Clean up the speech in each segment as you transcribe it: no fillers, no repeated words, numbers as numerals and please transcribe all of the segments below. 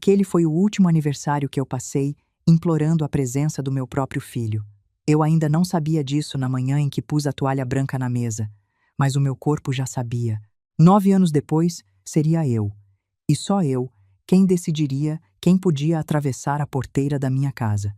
Aquele foi o último aniversário que eu passei implorando a presença do meu próprio filho. Eu ainda não sabia disso na manhã em que pus a toalha branca na mesa, mas o meu corpo já sabia. 9 anos depois, seria eu, e só eu, quem decidiria quem podia atravessar a porteira da minha casa.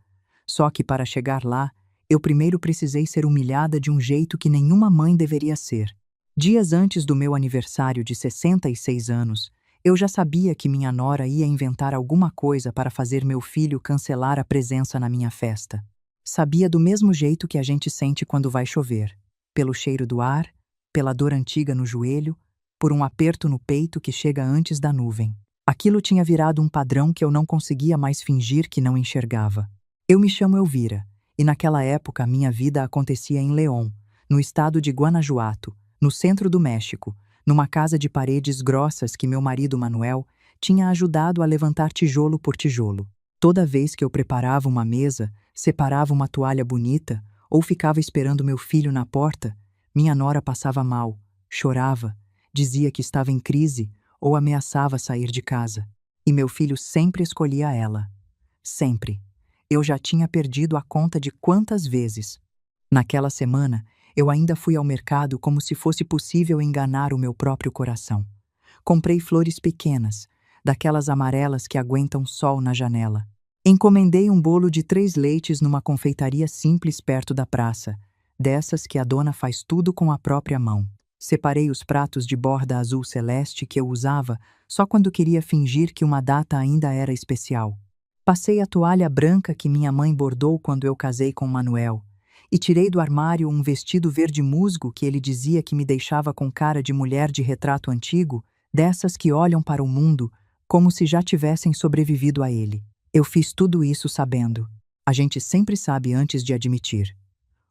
Só que para chegar lá, eu primeiro precisei ser humilhada de um jeito que nenhuma mãe deveria ser. Dias antes do meu aniversário de 66 anos, eu já sabia que minha nora ia inventar alguma coisa para fazer meu filho cancelar a presença na minha festa. Sabia do mesmo jeito que a gente sente quando vai chover, pelo cheiro do ar, pela dor antiga no joelho, por um aperto no peito que chega antes da nuvem. Aquilo tinha virado um padrão que eu não conseguia mais fingir que não enxergava. Eu me chamo Elvira, e naquela época minha vida acontecia em León, no estado de Guanajuato, no centro do México, numa casa de paredes grossas que meu marido Manuel tinha ajudado a levantar tijolo por tijolo. Toda vez que eu preparava uma mesa, separava uma toalha bonita ou ficava esperando meu filho na porta, minha nora passava mal, chorava, dizia que estava em crise ou ameaçava sair de casa. E meu filho sempre escolhia ela. Sempre. Eu já tinha perdido a conta de quantas vezes. Naquela semana, eu ainda fui ao mercado como se fosse possível enganar o meu próprio coração. Comprei flores pequenas, daquelas amarelas que aguentam sol na janela. Encomendei um bolo de 3 leites numa confeitaria simples perto da praça, dessas que a dona faz tudo com a própria mão. Separei os pratos de borda azul celeste que eu usava só quando queria fingir que uma data ainda era especial. Passei a toalha branca que minha mãe bordou quando eu casei com Manuel, e tirei do armário um vestido verde musgo que ele dizia que me deixava com cara de mulher de retrato antigo, dessas que olham para o mundo como se já tivessem sobrevivido a ele. Eu fiz tudo isso sabendo. A gente sempre sabe antes de admitir.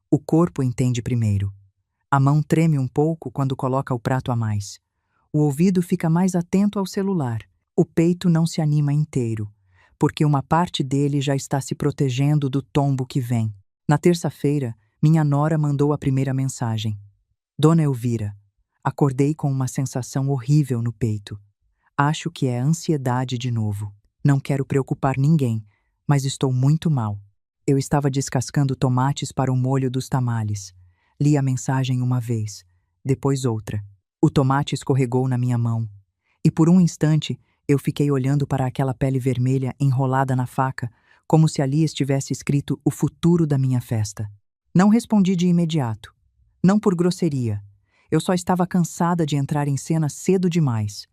O corpo entende primeiro. A mão treme um pouco quando coloca o prato a mais. O ouvido fica mais atento ao celular. O peito não se anima inteiro, porque uma parte dele já está se protegendo do tombo que vem. Na terça-feira, minha nora mandou a primeira mensagem. Dona Elvira, acordei com uma sensação horrível no peito. Acho que é ansiedade de novo. Não quero preocupar ninguém, mas estou muito mal. Eu estava descascando tomates para o molho dos tamales. Li a mensagem uma vez, depois outra. O tomate escorregou na minha mão. E por um instante, eu fiquei olhando para aquela pele vermelha enrolada na faca, como se ali estivesse escrito o futuro da minha festa. Não respondi de imediato. Não por grosseria. Eu só estava cansada de entrar em cena cedo demais.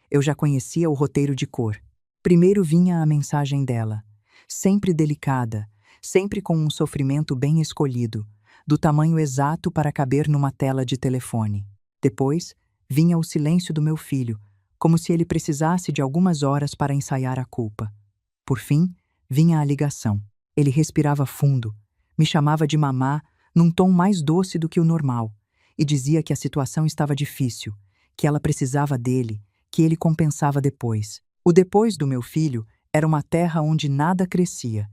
Eu já conhecia o roteiro de cor. Primeiro vinha a mensagem dela, sempre delicada, sempre com um sofrimento bem escolhido, do tamanho exato para caber numa tela de telefone. Depois, vinha o silêncio do meu filho, como se ele precisasse de algumas horas para ensaiar a culpa. Por fim, vinha a ligação. Ele respirava fundo, me chamava de mamá num tom mais doce do que o normal, e dizia que a situação estava difícil, que ela precisava dele, que ele compensava depois. O depois do meu filho era uma terra onde nada crescia.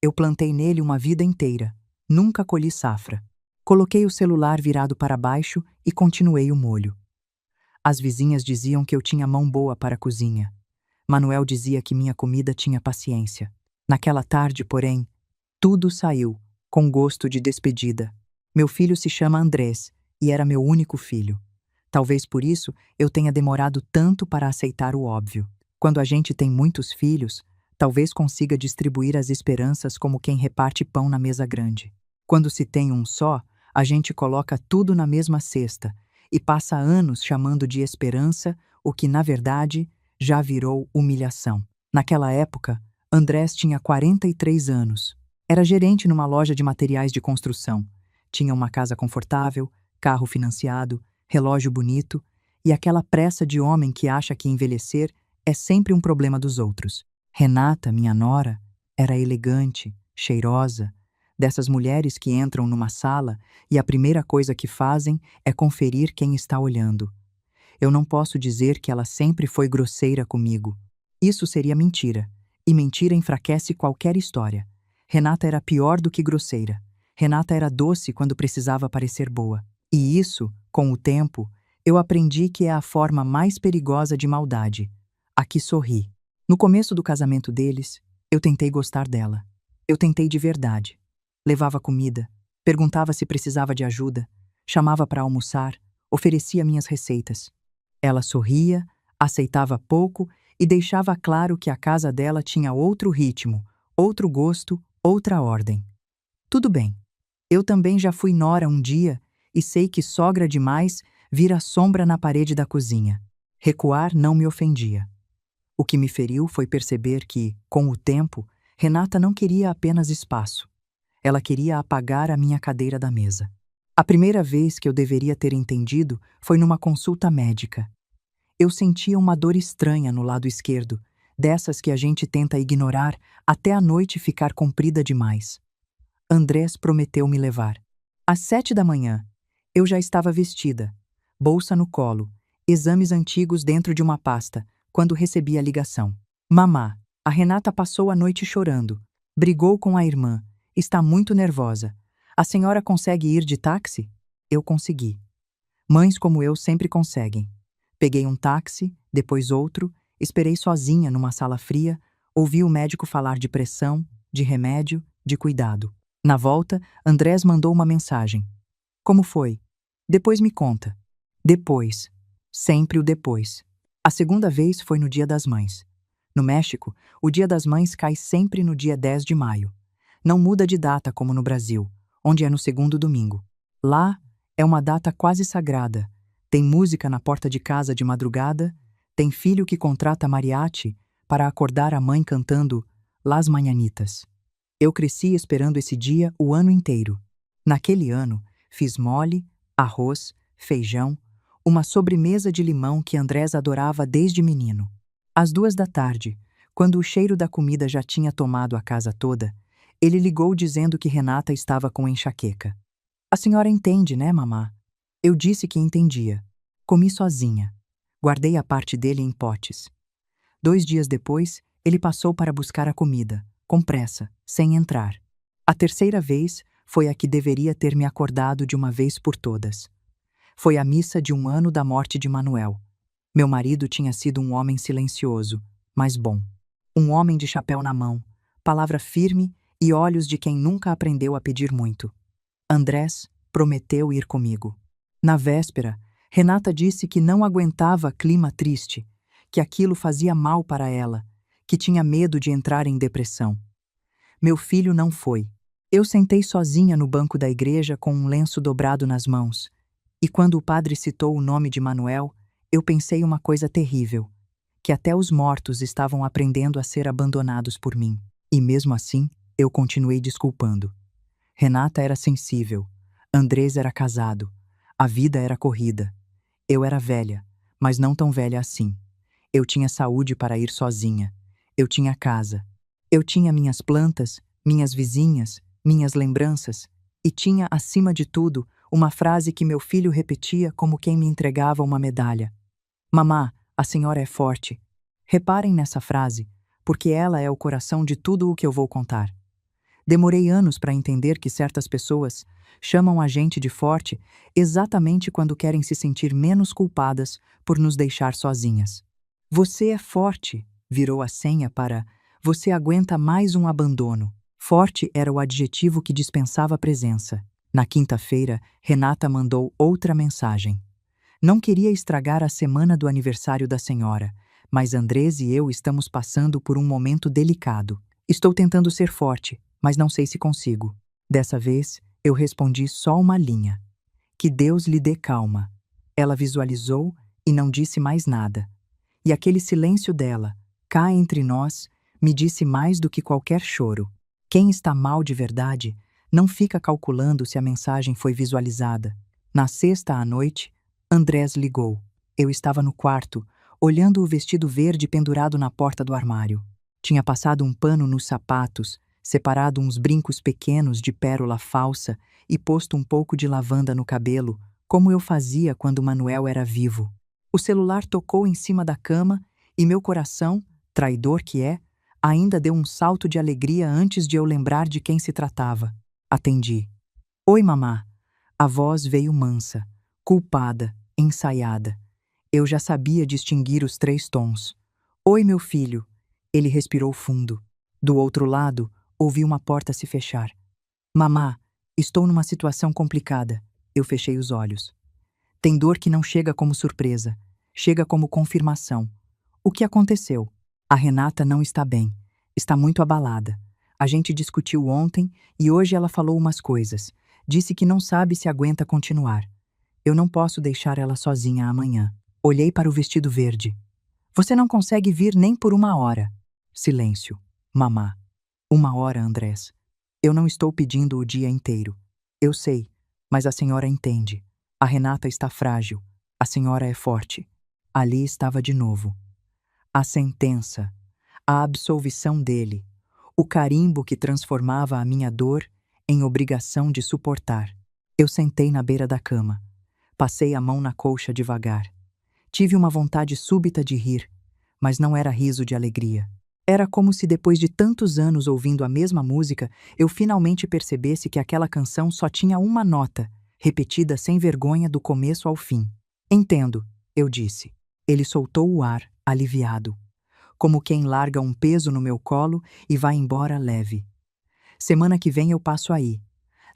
Eu plantei nele uma vida inteira. Nunca colhi safra. Coloquei o celular virado para baixo e continuei o molho. As vizinhas diziam que eu tinha mão boa para a cozinha. Manuel dizia que minha comida tinha paciência. Naquela tarde, porém, tudo saiu, com gosto de despedida. Meu filho se chama Andrés e era meu único filho. Talvez por isso eu tenha demorado tanto para aceitar o óbvio. Quando a gente tem muitos filhos, talvez consiga distribuir as esperanças como quem reparte pão na mesa grande. Quando se tem um só, a gente coloca tudo na mesma cesta e passa anos chamando de esperança o que, na verdade, já virou humilhação. Naquela época, Andrés tinha 43 anos. Era gerente numa loja de materiais de construção. Tinha uma casa confortável, carro financiado, relógio bonito e aquela pressa de homem que acha que envelhecer é sempre um problema dos outros. Renata, minha nora, era elegante, cheirosa, dessas mulheres que entram numa sala e a primeira coisa que fazem é conferir quem está olhando. Eu não posso dizer que ela sempre foi grosseira comigo. Isso seria mentira, e mentira enfraquece qualquer história. Renata era pior do que grosseira. Renata era doce quando precisava parecer boa. E isso, com o tempo, eu aprendi que é a forma mais perigosa de maldade, a que sorri. No começo do casamento deles, eu tentei gostar dela. Eu tentei de verdade. Levava comida, perguntava se precisava de ajuda, chamava para almoçar, oferecia minhas receitas. Ela sorria, aceitava pouco e deixava claro que a casa dela tinha outro ritmo, outro gosto, outra ordem. Tudo bem. Eu também já fui nora um dia e sei que sogra demais vira sombra na parede da cozinha. Recuar não me ofendia. O que me feriu foi perceber que, com o tempo, Renata não queria apenas espaço. Ela queria apagar a minha cadeira da mesa. A primeira vez que eu deveria ter entendido foi numa consulta médica. Eu sentia uma dor estranha no lado esquerdo, dessas que a gente tenta ignorar até a noite ficar comprida demais. Andrés prometeu me levar. Às 7 da manhã, eu já estava vestida, bolsa no colo, exames antigos dentro de uma pasta, quando recebi a ligação. Mamá, a Renata passou a noite chorando, brigou com a irmã, está muito nervosa. A senhora consegue ir de táxi? Eu consegui. Mães como eu sempre conseguem. Peguei um táxi, depois outro, esperei sozinha numa sala fria, ouvi o médico falar de pressão, de remédio, de cuidado. Na volta, Andrés mandou uma mensagem. Como foi? Depois me conta. Depois. Sempre o depois. A segunda vez foi no Dia das Mães. No México, o Dia das Mães cai sempre no dia 10 de maio. Não muda de data como no Brasil, onde é no segundo domingo. Lá, é uma data quase sagrada. Tem música na porta de casa de madrugada, tem filho que contrata mariachi para acordar a mãe cantando Las Mañanitas. Eu cresci esperando esse dia o ano inteiro. Naquele ano, fiz mole, arroz, feijão, uma sobremesa de limão que Andrés adorava desde menino. Às 2 da tarde, quando o cheiro da comida já tinha tomado a casa toda, ele ligou dizendo que Renata estava com enxaqueca. A senhora entende, né, mamá? Eu disse que entendia. Comi sozinha. Guardei a parte dele em potes. 2 dias depois, ele passou para buscar a comida, com pressa, sem entrar. A terceira vez foi a que deveria ter me acordado de uma vez por todas. Foi a missa de 1 ano da morte de Manuel. Meu marido tinha sido um homem silencioso, mas bom. Um homem de chapéu na mão, palavra firme e olhos de quem nunca aprendeu a pedir muito. Andrés prometeu ir comigo. Na véspera, Renata disse que não aguentava clima triste, que aquilo fazia mal para ela, que tinha medo de entrar em depressão. Meu filho não foi. Eu sentei sozinha no banco da igreja com um lenço dobrado nas mãos, e quando o padre citou o nome de Manuel, eu pensei uma coisa terrível, que até os mortos estavam aprendendo a ser abandonados por mim. E mesmo assim, eu continuei desculpando. Renata era sensível, Andrés era casado, a vida era corrida. Eu era velha, mas não tão velha assim. Eu tinha saúde para ir sozinha. Eu tinha casa. Eu tinha minhas plantas, minhas vizinhas, minhas lembranças, e tinha, acima de tudo, uma frase que meu filho repetia como quem me entregava uma medalha. Mamá, a senhora é forte. Reparem nessa frase, porque ela é o coração de tudo o que eu vou contar. Demorei anos para entender que certas pessoas chamam a gente de forte exatamente quando querem se sentir menos culpadas por nos deixar sozinhas. Você é forte, virou a senha para você aguenta mais um abandono. Forte era o adjetivo que dispensava presença. Na quinta-feira, Renata mandou outra mensagem. Não queria estragar a semana do aniversário da senhora, mas Andrés e eu estamos passando por um momento delicado. Estou tentando ser forte, mas não sei se consigo. Dessa vez, eu respondi só uma linha. Que Deus lhe dê calma. Ela visualizou e não disse mais nada. E aquele silêncio dela, cá entre nós, me disse mais do que qualquer choro. Quem está mal de verdade não fica calculando se a mensagem foi visualizada. Na sexta à noite, Andrés ligou. Eu estava no quarto, olhando o vestido verde pendurado na porta do armário. Tinha passado um pano nos sapatos, separado uns brincos pequenos de pérola falsa e posto um pouco de lavanda no cabelo, como eu fazia quando Manuel era vivo. O celular tocou em cima da cama e meu coração, traidor que é, ainda deu um salto de alegria antes de eu lembrar de quem se tratava. Atendi. Oi, mamá. A voz veio mansa, culpada, ensaiada. Eu já sabia distinguir os 3 tons. Oi, meu filho. Ele respirou fundo. Do outro lado, ouvi uma porta se fechar. Mamá, estou numa situação complicada. Eu fechei os olhos. Tem dor que não chega como surpresa. Chega como confirmação. O que aconteceu? A Renata não está bem. Está muito abalada. A gente discutiu ontem e hoje ela falou umas coisas. Disse que não sabe se aguenta continuar. Eu não posso deixar ela sozinha amanhã. Olhei para o vestido verde. Você não consegue vir nem por 1 hora. Silêncio. Mamá. 1 hora, Andrés. Eu não estou pedindo o dia inteiro. Eu sei, mas a senhora entende. A Renata está frágil. A senhora é forte. Ali estava de novo. A sentença. A absolvição dele. O carimbo que transformava a minha dor em obrigação de suportar. Eu sentei na beira da cama. Passei a mão na colcha devagar. Tive uma vontade súbita de rir, mas não era riso de alegria. Era como se depois de tantos anos ouvindo a mesma música, eu finalmente percebesse que aquela canção só tinha uma nota, repetida sem vergonha do começo ao fim. Entendo, eu disse. Ele soltou o ar, aliviado. Como quem larga um peso no meu colo e vai embora leve. Semana que vem eu passo aí.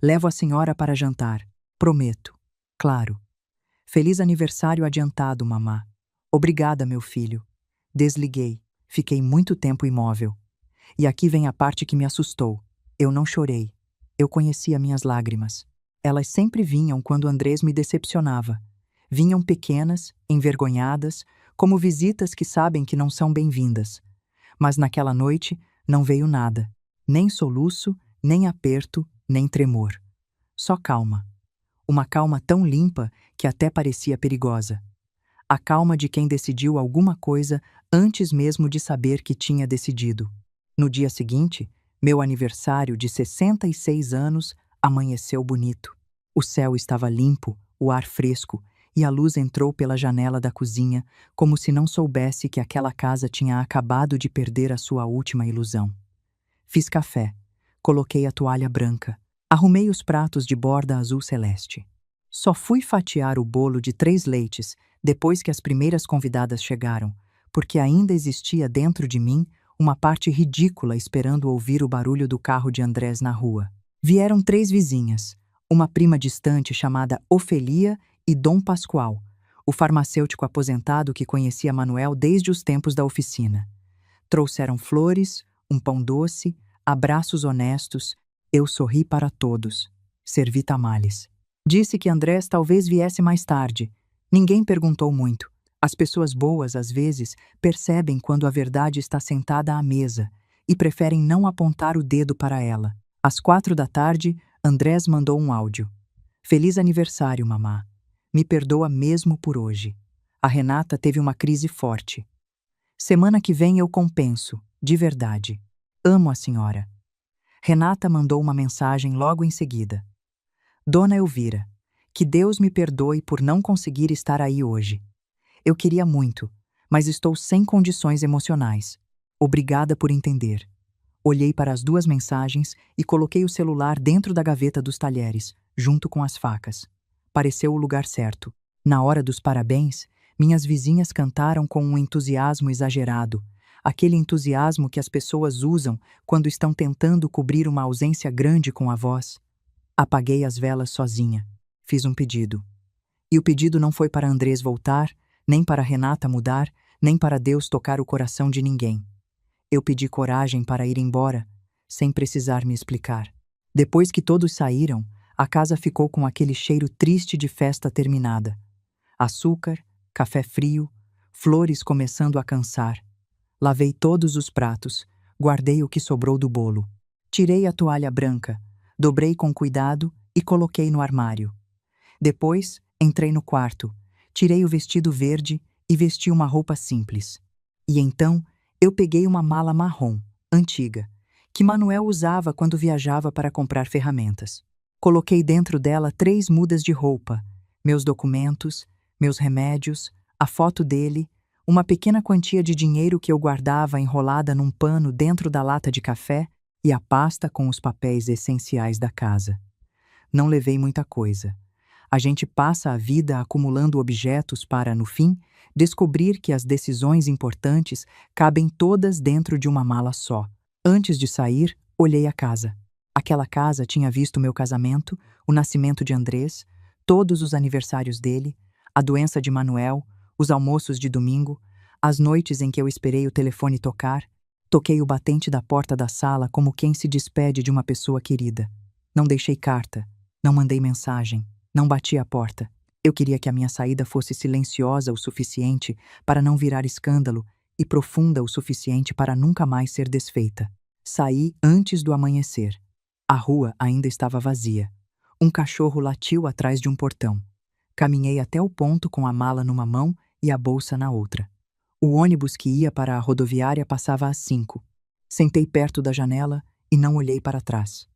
Levo a senhora para jantar. Prometo. Claro. Feliz aniversário adiantado, mamá. Obrigada, meu filho. Desliguei. Fiquei muito tempo imóvel. E aqui vem a parte que me assustou. Eu não chorei. Eu conhecia minhas lágrimas. Elas sempre vinham quando Andrés me decepcionava. Vinham pequenas, envergonhadas, como visitas que sabem que não são bem-vindas. Mas naquela noite não veio nada. Nem soluço, nem aperto, nem tremor. Só calma. Uma calma tão limpa que até parecia perigosa. A calma de quem decidiu alguma coisa antes mesmo de saber que tinha decidido. No dia seguinte, meu aniversário de 66 anos amanheceu bonito. O céu estava limpo, o ar fresco, e a luz entrou pela janela da cozinha, como se não soubesse que aquela casa tinha acabado de perder a sua última ilusão. Fiz café, coloquei a toalha branca, arrumei os pratos de borda azul celeste. Só fui fatiar o bolo de 3 leites depois que as primeiras convidadas chegaram, porque ainda existia dentro de mim uma parte ridícula esperando ouvir o barulho do carro de Andrés na rua. Vieram 3 vizinhas, uma prima distante chamada Ofelia e Dom Pascoal, o farmacêutico aposentado que conhecia Manuel desde os tempos da oficina. Trouxeram flores, um pão doce, abraços honestos. Eu sorri para todos. Servi tamales. Disse que Andrés talvez viesse mais tarde. Ninguém perguntou muito. As pessoas boas, às vezes, percebem quando a verdade está sentada à mesa e preferem não apontar o dedo para ela. Às 4 da tarde, Andrés mandou um áudio. Feliz aniversário, mamá. Me perdoa mesmo por hoje. A Renata teve uma crise forte. Semana que vem eu compenso, de verdade. Amo a senhora. Renata mandou uma mensagem logo em seguida. Dona Elvira, que Deus me perdoe por não conseguir estar aí hoje. Eu queria muito, mas estou sem condições emocionais. Obrigada por entender. Olhei para as 2 mensagens e coloquei o celular dentro da gaveta dos talheres, junto com as facas. Pareceu o lugar certo. Na hora dos parabéns, minhas vizinhas cantaram com um entusiasmo exagerado, aquele entusiasmo que as pessoas usam quando estão tentando cobrir uma ausência grande com a voz. Apaguei as velas sozinha. Fiz um pedido. E o pedido não foi para Andrés voltar, nem para Renata mudar, nem para Deus tocar o coração de ninguém. Eu pedi coragem para ir embora, sem precisar me explicar. Depois que todos saíram, a casa ficou com aquele cheiro triste de festa terminada. Açúcar, café frio, flores começando a cansar. Lavei todos os pratos, guardei o que sobrou do bolo. Tirei a toalha branca, dobrei com cuidado e coloquei no armário. Depois, entrei no quarto, tirei o vestido verde e vesti uma roupa simples. E então, eu peguei uma mala marrom, antiga, que Manuel usava quando viajava para comprar ferramentas. Coloquei dentro dela 3 mudas de roupa, meus documentos, meus remédios, a foto dele, uma pequena quantia de dinheiro que eu guardava enrolada num pano dentro da lata de café e a pasta com os papéis essenciais da casa. Não levei muita coisa. A gente passa a vida acumulando objetos para, no fim, descobrir que as decisões importantes cabem todas dentro de uma mala só. Antes de sair, olhei a casa. Aquela casa tinha visto meu casamento, o nascimento de Andrés, todos os aniversários dele, a doença de Manuel, os almoços de domingo, as noites em que eu esperei o telefone tocar. Toquei o batente da porta da sala como quem se despede de uma pessoa querida. Não deixei carta, não mandei mensagem, não bati à porta. Eu queria que a minha saída fosse silenciosa o suficiente para não virar escândalo e profunda o suficiente para nunca mais ser desfeita. Saí antes do amanhecer. A rua ainda estava vazia. Um cachorro latiu atrás de um portão. Caminhei até o ponto com a mala numa mão e a bolsa na outra. O ônibus que ia para a rodoviária passava às 5. Sentei perto da janela e não olhei para trás.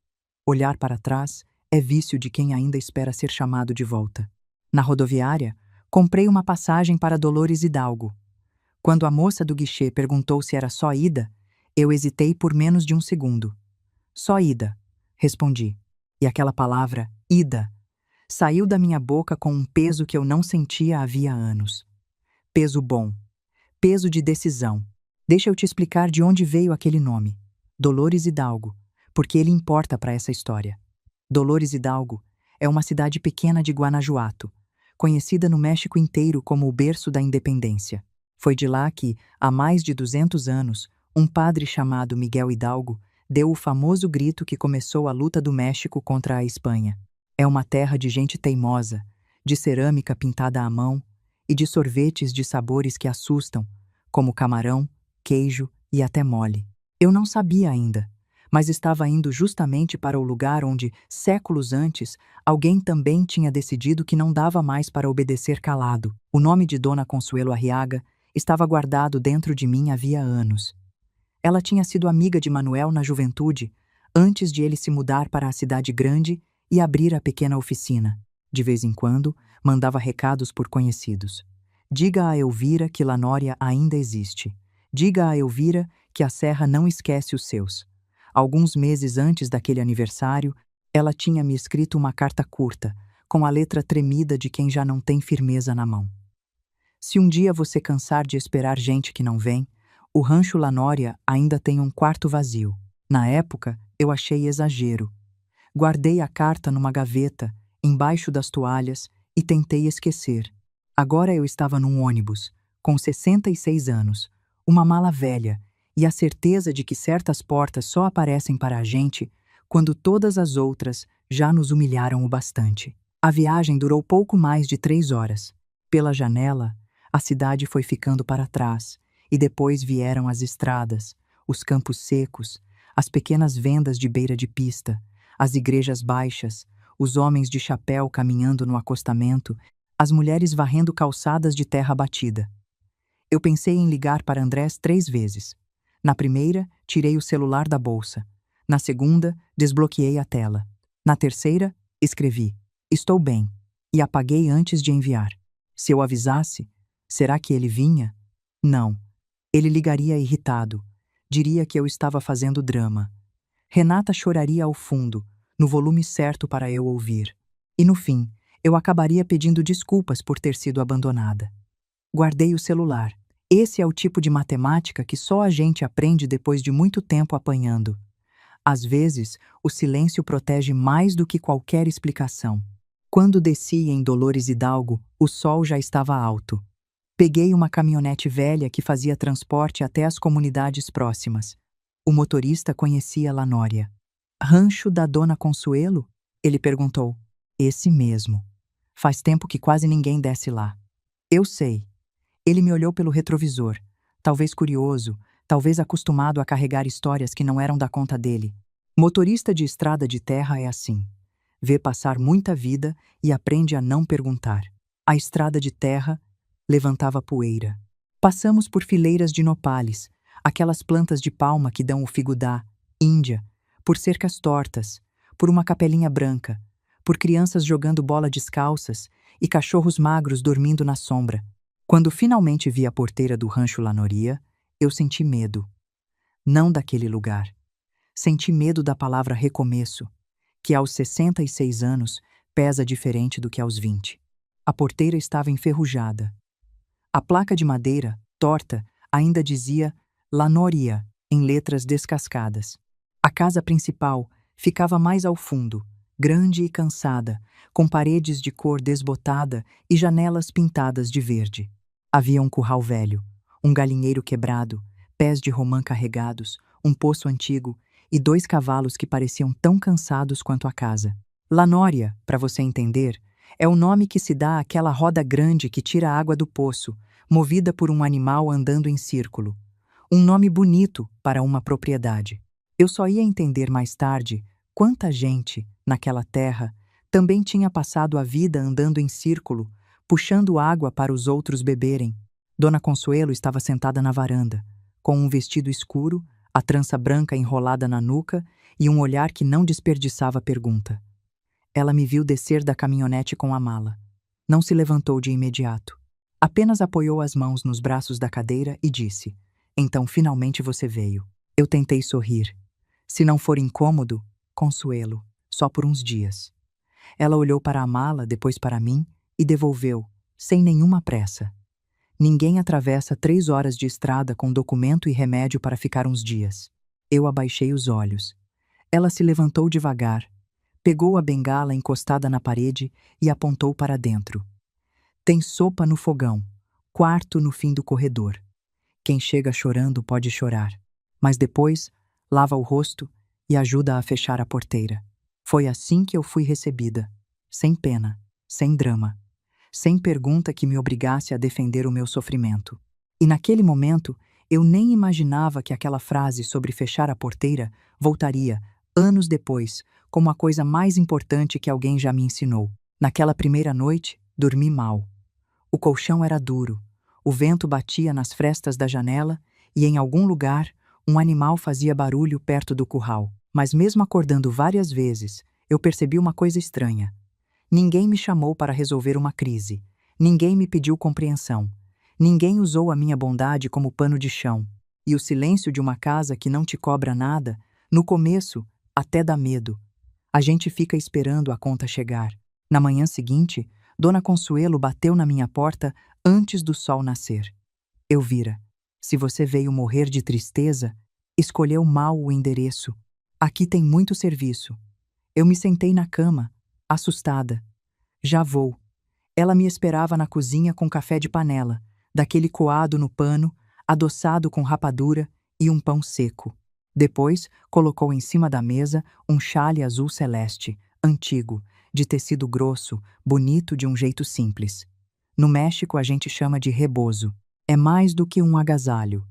Olhar para trás é vício de quem ainda espera ser chamado de volta. Na rodoviária, comprei uma passagem para Dolores Hidalgo. Quando a moça do guichê perguntou se era só ida, eu hesitei por menos de um segundo. Só ida, respondi. E aquela palavra, ida, saiu da minha boca com um peso que eu não sentia havia anos. Peso bom. Peso de decisão. Deixa eu te explicar de onde veio aquele nome. Dolores Hidalgo, porque ele importa para essa história. Dolores Hidalgo é uma cidade pequena de Guanajuato, conhecida no México inteiro como o berço da independência. Foi de lá que, há mais de 200 anos, um padre chamado Miguel Hidalgo deu o famoso grito que começou a luta do México contra a Espanha. É uma terra de gente teimosa, de cerâmica pintada à mão e de sorvetes de sabores que assustam, como camarão, queijo e até mole. Eu não sabia ainda, mas estava indo justamente para o lugar onde, séculos antes, alguém também tinha decidido que não dava mais para obedecer calado. O nome de Dona Consuelo Arriaga estava guardado dentro de mim havia anos. Ela tinha sido amiga de Manuel na juventude, antes de ele se mudar para a cidade grande e abrir a pequena oficina. De vez em quando, mandava recados por conhecidos. Diga a Elvira que Lanória ainda existe. Diga a Elvira que a serra não esquece os seus. Alguns meses antes daquele aniversário, ela tinha me escrito uma carta curta, com a letra tremida de quem já não tem firmeza na mão. Se um dia você cansar de esperar gente que não vem, o Rancho Lanória ainda tem um quarto vazio. Na época, eu achei exagero. Guardei a carta numa gaveta, embaixo das toalhas, e tentei esquecer. Agora eu estava num ônibus, com 66 anos, uma mala velha, e a certeza de que certas portas só aparecem para a gente quando todas as outras já nos humilharam o bastante. A viagem durou pouco mais de 3 horas. Pela janela, a cidade foi ficando para trás, e depois vieram as estradas, os campos secos, as pequenas vendas de beira de pista, as igrejas baixas, os homens de chapéu caminhando no acostamento, as mulheres varrendo calçadas de terra batida. Eu pensei em ligar para Andrés 3 vezes. Na primeira, tirei o celular da bolsa. Na segunda, desbloqueei a tela. Na terceira, escrevi: "Estou bem", e apaguei antes de enviar. Se eu avisasse, será que ele vinha? Não. Ele ligaria irritado. Diria que eu estava fazendo drama. Renata choraria ao fundo, no volume certo para eu ouvir. E no fim, eu acabaria pedindo desculpas por ter sido abandonada. Guardei o celular. Esse é o tipo de matemática que só a gente aprende depois de muito tempo apanhando. Às vezes, o silêncio protege mais do que qualquer explicação. Quando desci em Dolores Hidalgo, o sol já estava alto. Peguei uma caminhonete velha que fazia transporte até as comunidades próximas. O motorista conhecia Lanória. "Rancho da Dona Consuelo?" Ele perguntou. "Esse mesmo. Faz tempo que quase ninguém desce lá." "Eu sei." Ele me olhou pelo retrovisor, talvez curioso, talvez acostumado a carregar histórias que não eram da conta dele. Motorista de estrada de terra é assim. Vê passar muita vida e aprende a não perguntar. A estrada de terra levantava poeira. Passamos por fileiras de nopales, aquelas plantas de palma que dão o figudá, Índia, por cercas tortas, por uma capelinha branca, por crianças jogando bola descalças e cachorros magros dormindo na sombra. Quando finalmente vi a porteira do Rancho Lanória, eu senti medo. Não daquele lugar. Senti medo da palavra recomeço, que aos 66 anos Pesa diferente do que aos 20. A porteira estava enferrujada. A placa de madeira, torta, ainda dizia Lanoria, em letras descascadas. A casa principal ficava mais ao fundo, grande e cansada, com paredes de cor desbotada e janelas pintadas de verde. Havia um curral velho, um galinheiro quebrado, pés de romã carregados, um poço antigo e 2 cavalos que pareciam tão cansados quanto a casa. Lanória, para você entender, é o nome que se dá àquela roda grande que tira a água do poço, movida por um animal andando em círculo. Um nome bonito para uma propriedade. Eu só ia entender mais tarde quanta gente, naquela terra, também tinha passado a vida andando em círculo, puxando água para os outros beberem. Dona Consuelo estava sentada na varanda, com um vestido escuro, a trança branca enrolada na nuca e um olhar que não desperdiçava pergunta. Ela me viu descer da caminhonete com a mala. Não se levantou de imediato. Apenas apoiou as mãos nos braços da cadeira e disse: "Então finalmente você veio." Eu tentei sorrir. Se não for incômodo, Consuelo, só por uns dias. Ela olhou para a mala, depois para mim e devolveu, sem nenhuma pressa. Ninguém atravessa 3 horas de estrada com documento e remédio para ficar uns dias. Eu abaixei os olhos. Ela se levantou devagar, pegou a bengala encostada na parede e apontou para dentro. "Tem sopa no fogão, quarto no fim do corredor. Quem chega chorando pode chorar, mas depois lava o rosto e ajuda a fechar a porteira." Foi assim que eu fui recebida, sem pena, sem drama, sem pergunta que me obrigasse a defender o meu sofrimento. E naquele momento, eu nem imaginava que aquela frase sobre fechar a porteira voltaria, anos depois, como a coisa mais importante que alguém já me ensinou. Naquela primeira noite, dormi mal. O colchão era duro, o vento batia nas frestas da janela e, em algum lugar, um animal fazia barulho perto do curral. Mas mesmo acordando várias vezes, eu percebi uma coisa estranha. Ninguém me chamou para resolver uma crise. Ninguém me pediu compreensão. Ninguém usou a minha bondade como pano de chão. E o silêncio de uma casa que não te cobra nada, no começo, até dá medo. A gente fica esperando a conta chegar. Na manhã seguinte, Dona Consuelo bateu na minha porta antes do sol nascer. "Elvira, se você veio morrer de tristeza, escolheu mal o endereço. Aqui tem muito serviço." Eu me sentei na cama, assustada. "Já vou." Ela me esperava na cozinha com café de panela, daquele coado no pano, adoçado com rapadura e um pão seco. Depois, colocou em cima da mesa um xale azul celeste, antigo, de tecido grosso, bonito de um jeito simples. No México a gente chama de rebozo. É mais do que um agasalho.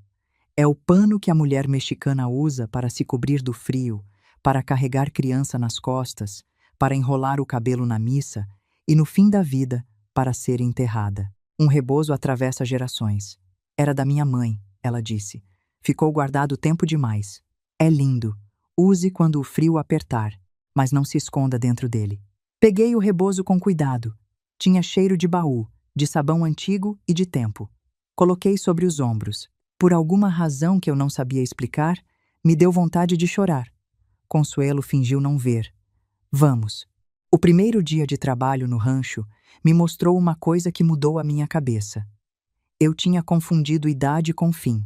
É o pano que a mulher mexicana usa para se cobrir do frio, para carregar criança nas costas, para enrolar o cabelo na missa e, no fim da vida, para ser enterrada. Um rebozo atravessa gerações. "Era da minha mãe", ela disse. "Ficou guardado tempo demais. É lindo. Use quando o frio apertar, mas não se esconda dentro dele." Peguei o rebozo com cuidado. Tinha cheiro de baú, de sabão antigo e de tempo. Coloquei sobre os ombros. Por alguma razão que eu não sabia explicar, me deu vontade de chorar. Consuelo fingiu não ver. "Vamos." O primeiro dia de trabalho no rancho me mostrou uma coisa que mudou a minha cabeça. Eu tinha confundido idade com fim.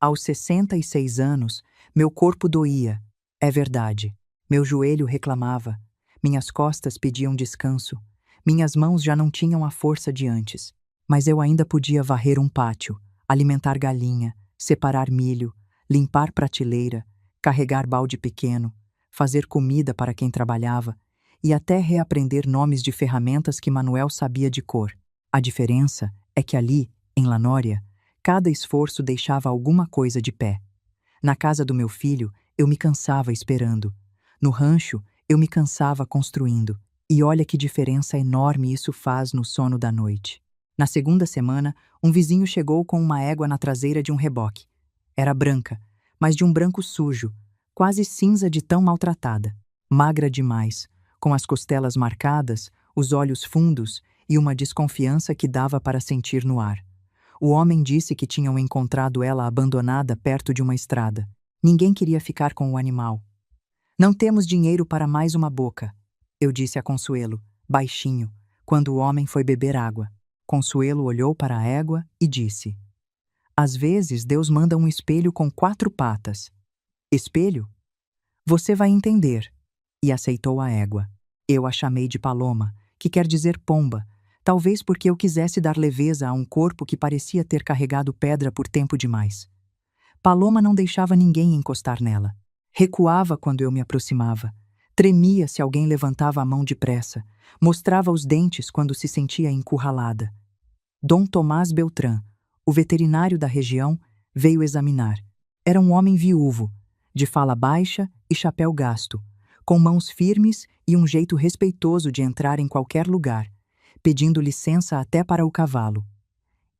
Aos 66 anos, meu corpo doía. É verdade. Meu joelho reclamava. Minhas costas pediam descanso. Minhas mãos já não tinham a força de antes. Mas eu ainda podia varrer um pátio, alimentar galinha, separar milho, limpar prateleira, carregar balde pequeno, fazer comida para quem trabalhava e até reaprender nomes de ferramentas que Manuel sabia de cor. A diferença é que ali, em Lanória, cada esforço deixava alguma coisa de pé. Na casa do meu filho, eu me cansava esperando. No rancho, eu me cansava construindo. E olha que diferença enorme isso faz no sono da noite. Na segunda semana, um vizinho chegou com uma égua na traseira de um reboque. Era branca, mas de um branco sujo, quase cinza de tão maltratada. Magra demais, com as costelas marcadas, os olhos fundos e uma desconfiança que dava para sentir no ar. O homem disse que tinham encontrado ela abandonada perto de uma estrada. Ninguém queria ficar com o animal. "Não temos dinheiro para mais uma boca", eu disse a Consuelo. baixinho, quando o homem foi beber água. Consuelo olhou para a égua e disse: Às vezes Deus manda um espelho com 4 patas. Espelho? Você vai entender. E aceitou a égua. Eu a chamei de Paloma, que quer dizer pomba, talvez porque eu quisesse dar leveza a um corpo que parecia ter carregado pedra por tempo demais. Paloma não deixava ninguém encostar nela. Recuava quando eu me aproximava. Tremia se alguém levantava a mão depressa. Mostrava os dentes quando se sentia encurralada. Dom Tomás Beltrán, o veterinário da região, veio examinar. Era um homem viúvo, de fala baixa e chapéu gasto, com mãos firmes e um jeito respeitoso de entrar em qualquer lugar, pedindo licença até para o cavalo.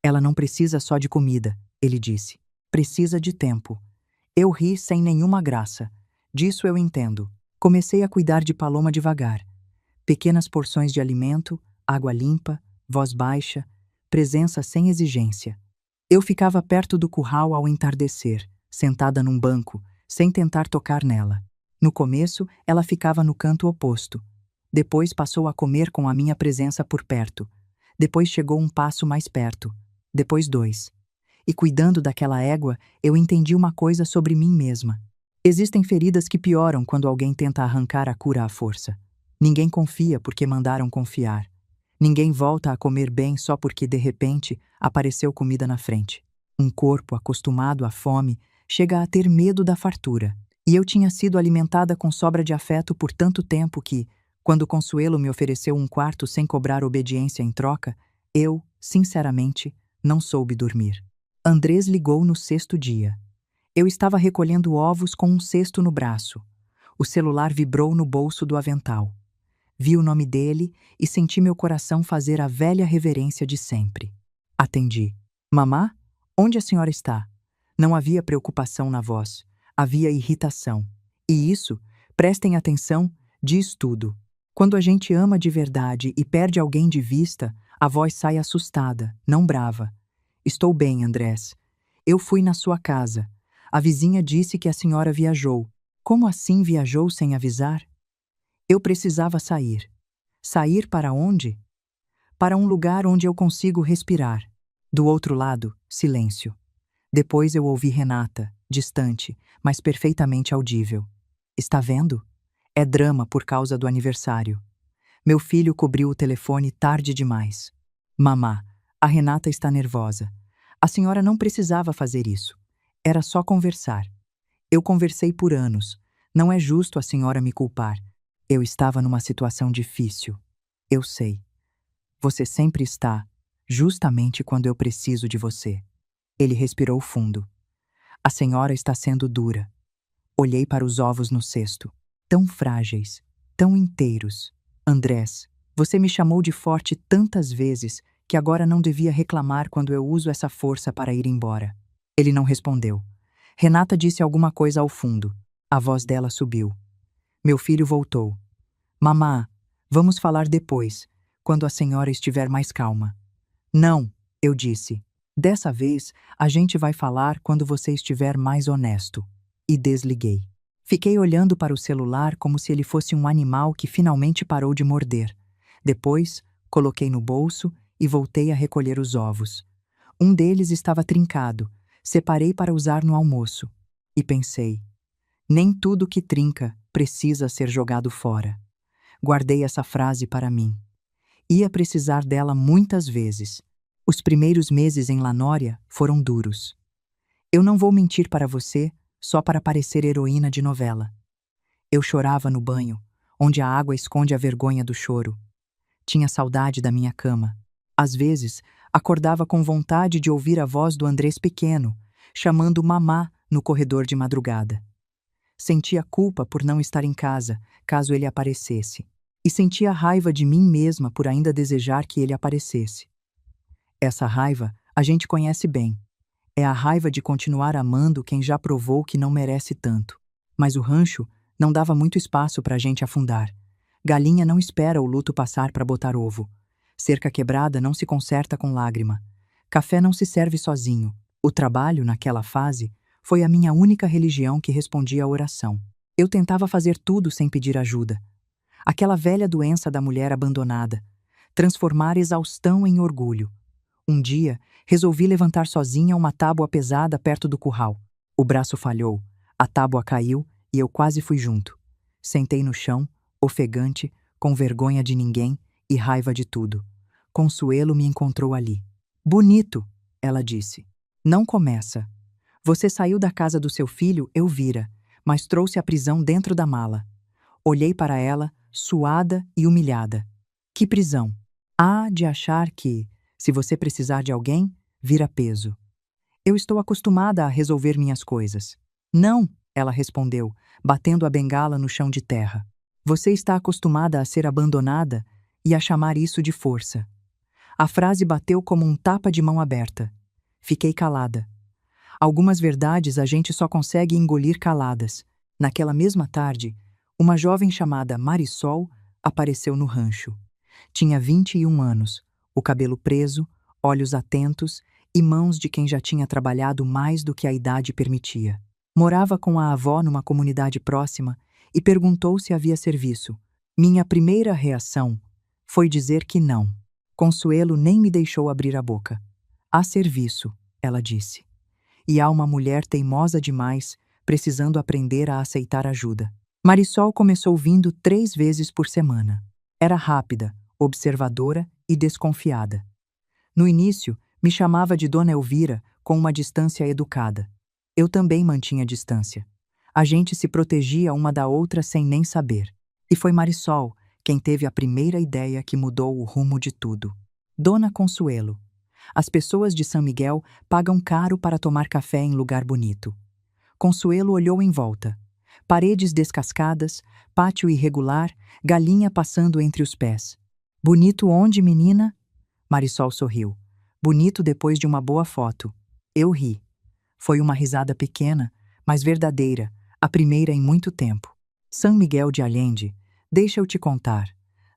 Ela não precisa só de comida, ele disse. Precisa de tempo. Eu ri sem nenhuma graça. Disso eu entendo. Comecei a cuidar de Paloma devagar. Pequenas porções de alimento, água limpa, voz baixa, presença sem exigência. Eu ficava perto do curral ao entardecer, sentada num banco, sem tentar tocar nela. No começo, ela ficava no canto oposto. Depois passou a comer com a minha presença por perto. Depois chegou um passo mais perto. Depois 2. E cuidando daquela égua, eu entendi uma coisa sobre mim mesma. Existem feridas que pioram quando alguém tenta arrancar a cura à força. Ninguém confia porque mandaram confiar. Ninguém volta a comer bem só porque, de repente, apareceu comida na frente. Um corpo acostumado à fome chega a ter medo da fartura. E eu tinha sido alimentada com sobra de afeto por tanto tempo que, quando Consuelo me ofereceu um quarto sem cobrar obediência em troca, eu, sinceramente, não soube dormir. Andrés ligou no 6º dia. Eu estava recolhendo ovos com um cesto no braço. O celular vibrou no bolso do avental. Vi o nome dele e senti meu coração fazer a velha reverência de sempre. Atendi. Mamá, onde a senhora está? Não havia preocupação na voz. Havia irritação. E isso, prestem atenção, diz tudo. Quando a gente ama de verdade e perde alguém de vista, a voz sai assustada, não brava. Estou bem, Andrés. Eu fui na sua casa. A vizinha disse que a senhora viajou. Como assim viajou sem avisar? Eu precisava sair. Sair para onde? Para um lugar onde eu consigo respirar. Do outro lado, silêncio. Depois eu ouvi Renata, distante, mas perfeitamente audível. Está vendo? É drama por causa do aniversário. Meu filho cobriu o telefone tarde demais. Mamá, a Renata está nervosa. A senhora não precisava fazer isso. Era só conversar. Eu conversei por anos. Não é justo a senhora me culpar. Eu estava numa situação difícil. Eu sei. Você sempre está, justamente quando eu preciso de você. Ele respirou fundo. A senhora está sendo dura. Olhei para os ovos no cesto. Tão frágeis, tão inteiros. Andrés, você me chamou de forte tantas vezes que agora não devia reclamar quando eu uso essa força para ir embora. Ele não respondeu. Renata disse alguma coisa ao fundo. A voz dela subiu. Meu filho voltou. Mamá, vamos falar depois, quando a senhora estiver mais calma. Não, eu disse. Dessa vez, a gente vai falar quando você estiver mais honesto. E desliguei. Fiquei olhando para o celular como se ele fosse um animal que finalmente parou de morder. Depois, coloquei no bolso e voltei a recolher os ovos. Um deles estava trincado. Separei para usar no almoço. E pensei, nem tudo que trinca precisa ser jogado fora. Guardei essa frase para mim. Ia precisar dela muitas vezes. Os primeiros meses em Lanória foram duros. Eu não vou mentir para você só para parecer heroína de novela. Eu chorava no banho, onde a água esconde a vergonha do choro. Tinha saudade da minha cama. Às vezes, acordava com vontade de ouvir a voz do Andrés pequeno, chamando mamá no corredor de madrugada. Sentia culpa por não estar em casa, caso ele aparecesse. E sentia raiva de mim mesma por ainda desejar que ele aparecesse. Essa raiva a gente conhece bem. É a raiva de continuar amando quem já provou que não merece tanto. Mas o rancho não dava muito espaço para a gente afundar. Galinha não espera o luto passar para botar ovo. Cerca quebrada não se conserta com lágrima. Café não se serve sozinho. O trabalho, naquela fase, foi a minha única religião que respondia à oração. Eu tentava fazer tudo sem pedir ajuda. Aquela velha doença da mulher abandonada. Transformar exaustão em orgulho. Um dia, resolvi levantar sozinha uma tábua pesada perto do curral. O braço falhou, a tábua caiu e eu quase fui junto. Sentei no chão, ofegante, com vergonha de ninguém e raiva de tudo. Consuelo me encontrou ali. Bonito, ela disse. Não começa. Você saiu da casa do seu filho, eu vira, mas trouxe a prisão dentro da mala. Olhei para ela, suada e humilhada. Que prisão? Há de achar que, se você precisar de alguém, vira peso. Eu estou acostumada a resolver minhas coisas. Não, ela respondeu, batendo a bengala no chão de terra. Você está acostumada a ser abandonada e a chamar isso de força. A frase bateu como um tapa de mão aberta. Fiquei calada. Algumas verdades a gente só consegue engolir caladas. Naquela mesma tarde, uma jovem chamada Marisol apareceu no rancho. Tinha 21 anos, o cabelo preso, olhos atentos e mãos de quem já tinha trabalhado mais do que a idade permitia. Morava com a avó numa comunidade próxima e perguntou se havia serviço. Minha primeira reação foi dizer que não. Consuelo nem me deixou abrir a boca. Há serviço, ela disse. E há uma mulher teimosa demais, precisando aprender a aceitar ajuda. Marisol começou vindo 3 vezes por semana. Era rápida, observadora e desconfiada. No início, me chamava de Dona Elvira com uma distância educada. Eu também mantinha distância. A gente se protegia uma da outra sem nem saber. E foi Marisol quem teve a primeira ideia que mudou o rumo de tudo. Dona Consuelo. As pessoas de São Miguel pagam caro para tomar café em lugar bonito. Consuelo olhou em volta. Paredes descascadas, pátio irregular, galinha passando entre os pés. Bonito onde, menina? Marisol sorriu. Bonito depois de uma boa foto. Eu ri. Foi uma risada pequena, mas verdadeira, a primeira em muito tempo. São Miguel de Allende, deixa eu te contar.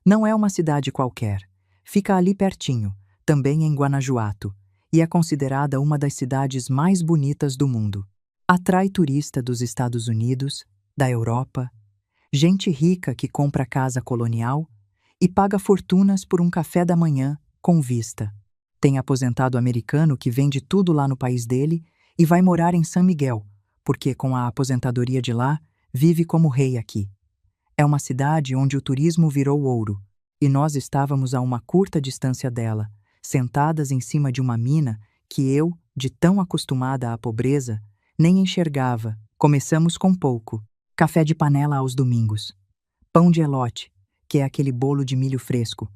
Não é uma cidade qualquer. Fica ali pertinho, também em Guanajuato, e é considerada uma das cidades mais bonitas do mundo. Atrai turista dos Estados Unidos, da Europa, gente rica que compra casa colonial e paga fortunas por um café da manhã com vista. Tem aposentado americano que vende tudo lá no país dele e vai morar em São Miguel, porque com a aposentadoria de lá, vive como rei aqui. É uma cidade onde o turismo virou ouro, e nós estávamos a uma curta distância dela, sentadas em cima de uma mina que eu, de tão acostumada à pobreza, nem enxergava. Começamos com pouco. Café de panela aos domingos. Pão de elote, que é aquele bolo de milho fresco.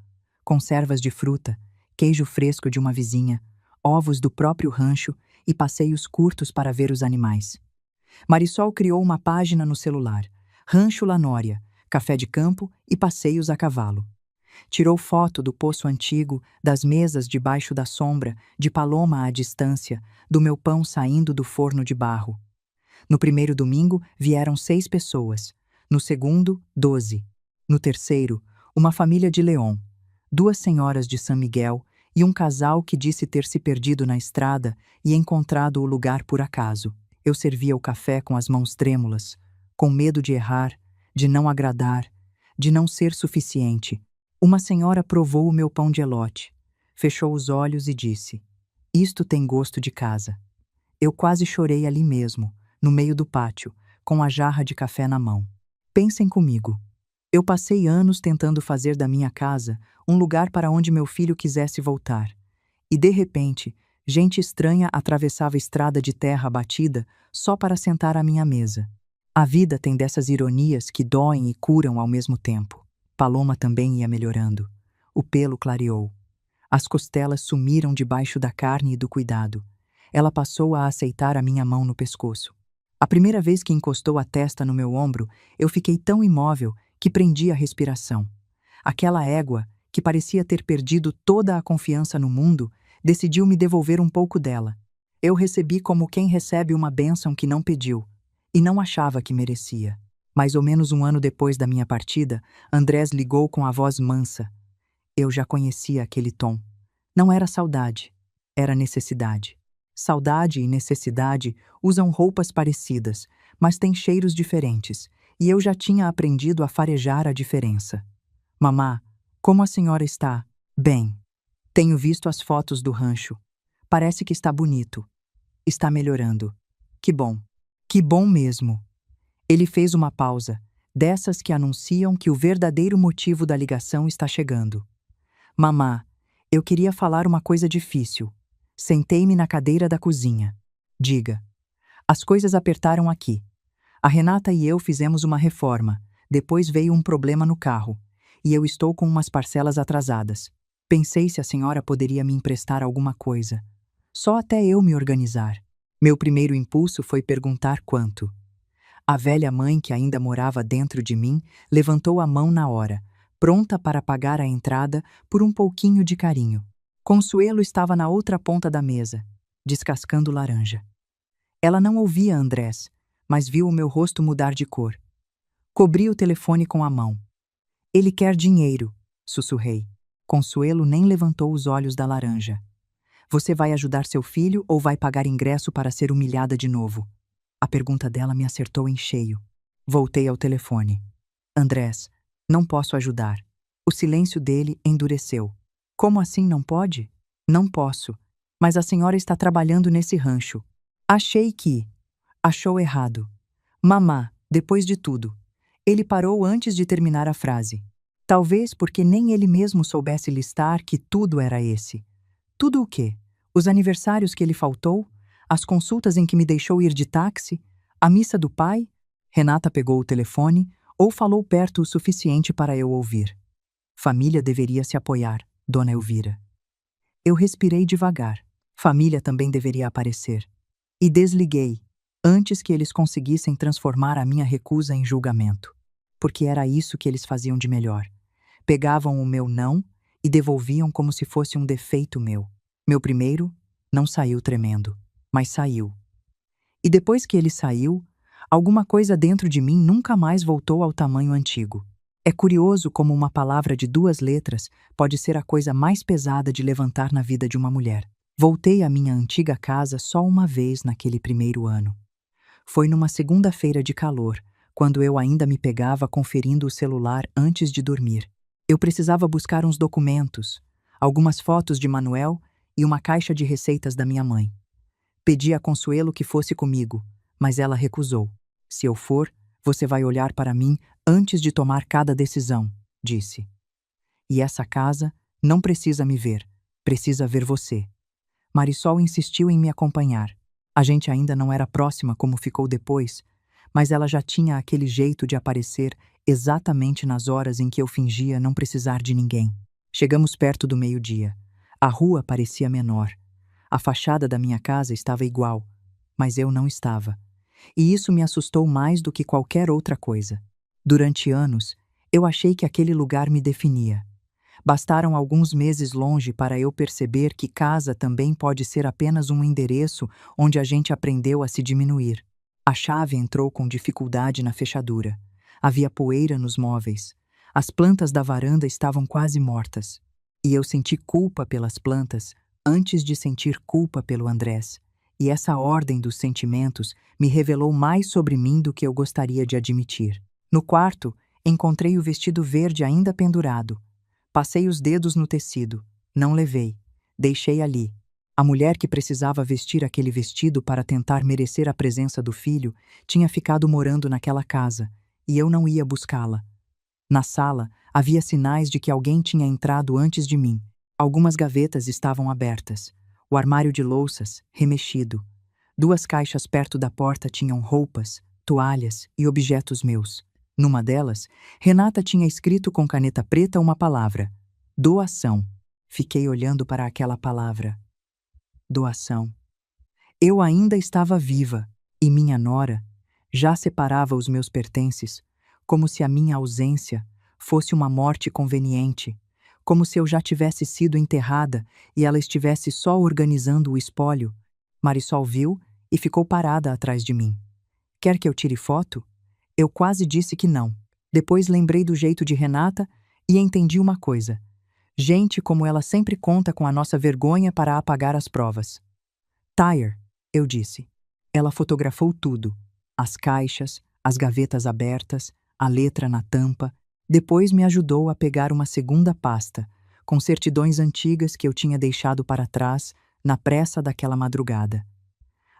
Conservas de fruta, queijo fresco de uma vizinha, ovos do próprio rancho e passeios curtos para ver os animais. Marisol criou uma página no celular. Rancho La Nória, café de campo e passeios a cavalo. Tirou foto do poço antigo, das mesas debaixo da sombra, de Paloma à distância, do meu pão saindo do forno de barro. No primeiro domingo, vieram 6 pessoas. No segundo, 12. No terceiro, uma família de León, 2 senhoras de São Miguel e um casal que disse ter se perdido na estrada e encontrado o lugar por acaso. Eu servia o café com as mãos trêmulas, com medo de errar, de não agradar, de não ser suficiente. Uma senhora provou o meu pão de elote, fechou os olhos e disse: "Isto tem gosto de casa." Eu quase chorei ali mesmo, no meio do pátio, com a jarra de café na mão. Pensem comigo. Eu passei anos tentando fazer da minha casa um lugar para onde meu filho quisesse voltar. E, de repente, gente estranha atravessava estrada de terra batida só para sentar à minha mesa. A vida tem dessas ironias que doem e curam ao mesmo tempo. Paloma também ia melhorando. O pelo clareou. As costelas sumiram debaixo da carne e do cuidado. Ela passou a aceitar a minha mão no pescoço. A primeira vez que encostou a testa no meu ombro, eu fiquei tão imóvel que prendi a respiração. Aquela égua, que parecia ter perdido toda a confiança no mundo, decidiu me devolver um pouco dela. Eu recebi como quem recebe uma bênção que não pediu, e não achava que merecia. Mais ou menos um ano depois da minha partida, Andrés ligou com a voz mansa. Eu já conhecia aquele tom. Não era saudade, era necessidade. Saudade e necessidade usam roupas parecidas, mas têm cheiros diferentes, e eu já tinha aprendido a farejar a diferença. Mamá, como a senhora está? Bem. Tenho visto as fotos do rancho. Parece que está bonito. Está melhorando. Que bom. Que bom mesmo. Ele fez uma pausa, dessas que anunciam que o verdadeiro motivo da ligação está chegando. Mamá, eu queria falar uma coisa difícil. Sentei-me na cadeira da cozinha. Diga. As coisas apertaram aqui. A Renata e eu fizemos uma reforma. Depois veio um problema no carro. E eu estou com umas parcelas atrasadas. Pensei se a senhora poderia me emprestar alguma coisa. Só até eu me organizar. Meu primeiro impulso foi perguntar quanto. A velha mãe, que ainda morava dentro de mim, levantou a mão na hora, pronta para pagar a entrada por um pouquinho de carinho. Consuelo estava na outra ponta da mesa, descascando laranja. Ela não ouvia Andrés, mas viu o meu rosto mudar de cor. Cobri o telefone com a mão. Ele quer dinheiro, sussurrei. Consuelo nem levantou os olhos da laranja. Você vai ajudar seu filho ou vai pagar ingresso para ser humilhada de novo? A pergunta dela me acertou em cheio. Voltei ao telefone. Andrés, não posso ajudar. O silêncio dele endureceu. Como assim não pode? Não posso. Mas a senhora está trabalhando nesse rancho. Achei que... Achou errado. Mamá, depois de tudo. Ele parou antes de terminar a frase. Talvez porque nem ele mesmo soubesse listar que tudo era esse. Tudo o quê? Os aniversários que ele faltou? As consultas em que me deixou ir de táxi? A missa do pai? Renata pegou o telefone ou falou perto o suficiente para eu ouvir. Família deveria se apoiar, Dona Elvira. Eu respirei devagar. Família também deveria aparecer. E desliguei, antes que eles conseguissem transformar a minha recusa em julgamento. Porque era isso que eles faziam de melhor. Pegavam o meu não e devolviam como se fosse um defeito meu. Meu primeiro não saiu tremendo, mas saiu. E depois que ele saiu, alguma coisa dentro de mim nunca mais voltou ao tamanho antigo. É curioso como uma palavra de 2 letras pode ser a coisa mais pesada de levantar na vida de uma mulher. Voltei à minha antiga casa só uma vez naquele primeiro ano. Foi numa segunda-feira de calor, quando eu ainda me pegava conferindo o celular antes de dormir. Eu precisava buscar uns documentos, algumas fotos de Manuel e uma caixa de receitas da minha mãe. Pedi a Consuelo que fosse comigo, mas ela recusou. Se eu for, você vai olhar para mim antes de tomar cada decisão, disse. E essa casa não precisa me ver, precisa ver você. Marisol insistiu em me acompanhar. A gente ainda não era próxima como ficou depois, mas ela já tinha aquele jeito de aparecer exatamente nas horas em que eu fingia não precisar de ninguém. Chegamos perto do meio-dia. A rua parecia menor. A fachada da minha casa estava igual, mas eu não estava. E isso me assustou mais do que qualquer outra coisa. Durante anos, eu achei que aquele lugar me definia. Bastaram alguns meses longe para eu perceber que casa também pode ser apenas um endereço onde a gente aprendeu a se diminuir. A chave entrou com dificuldade na fechadura. Havia poeira nos móveis. As plantas da varanda estavam quase mortas. E eu senti culpa pelas plantas antes de sentir culpa pelo Andrés. E essa ordem dos sentimentos me revelou mais sobre mim do que eu gostaria de admitir. No quarto, encontrei o vestido verde ainda pendurado. Passei os dedos no tecido. Não levei. Deixei ali. A mulher que precisava vestir aquele vestido para tentar merecer a presença do filho tinha ficado morando naquela casa, e eu não ia buscá-la. Na sala, havia sinais de que alguém tinha entrado antes de mim. Algumas gavetas estavam abertas. O armário de louças, remexido. 2 caixas perto da porta tinham roupas, toalhas e objetos meus. Numa delas, Renata tinha escrito com caneta preta uma palavra: doação. Fiquei olhando para aquela palavra. Doação. Eu ainda estava viva, e minha nora já separava os meus pertences, como se a minha ausência fosse uma morte conveniente, como se eu já tivesse sido enterrada e ela estivesse só organizando o espólio. Marisol viu e ficou parada atrás de mim. Quer que eu tire foto? Eu quase disse que não. Depois lembrei do jeito de Renata e entendi uma coisa. Gente como ela sempre conta com a nossa vergonha para apagar as provas. Tyre, eu disse. Ela fotografou tudo. As caixas, as gavetas abertas, a letra na tampa. Depois me ajudou a pegar uma segunda pasta, com certidões antigas que eu tinha deixado para trás na pressa daquela madrugada.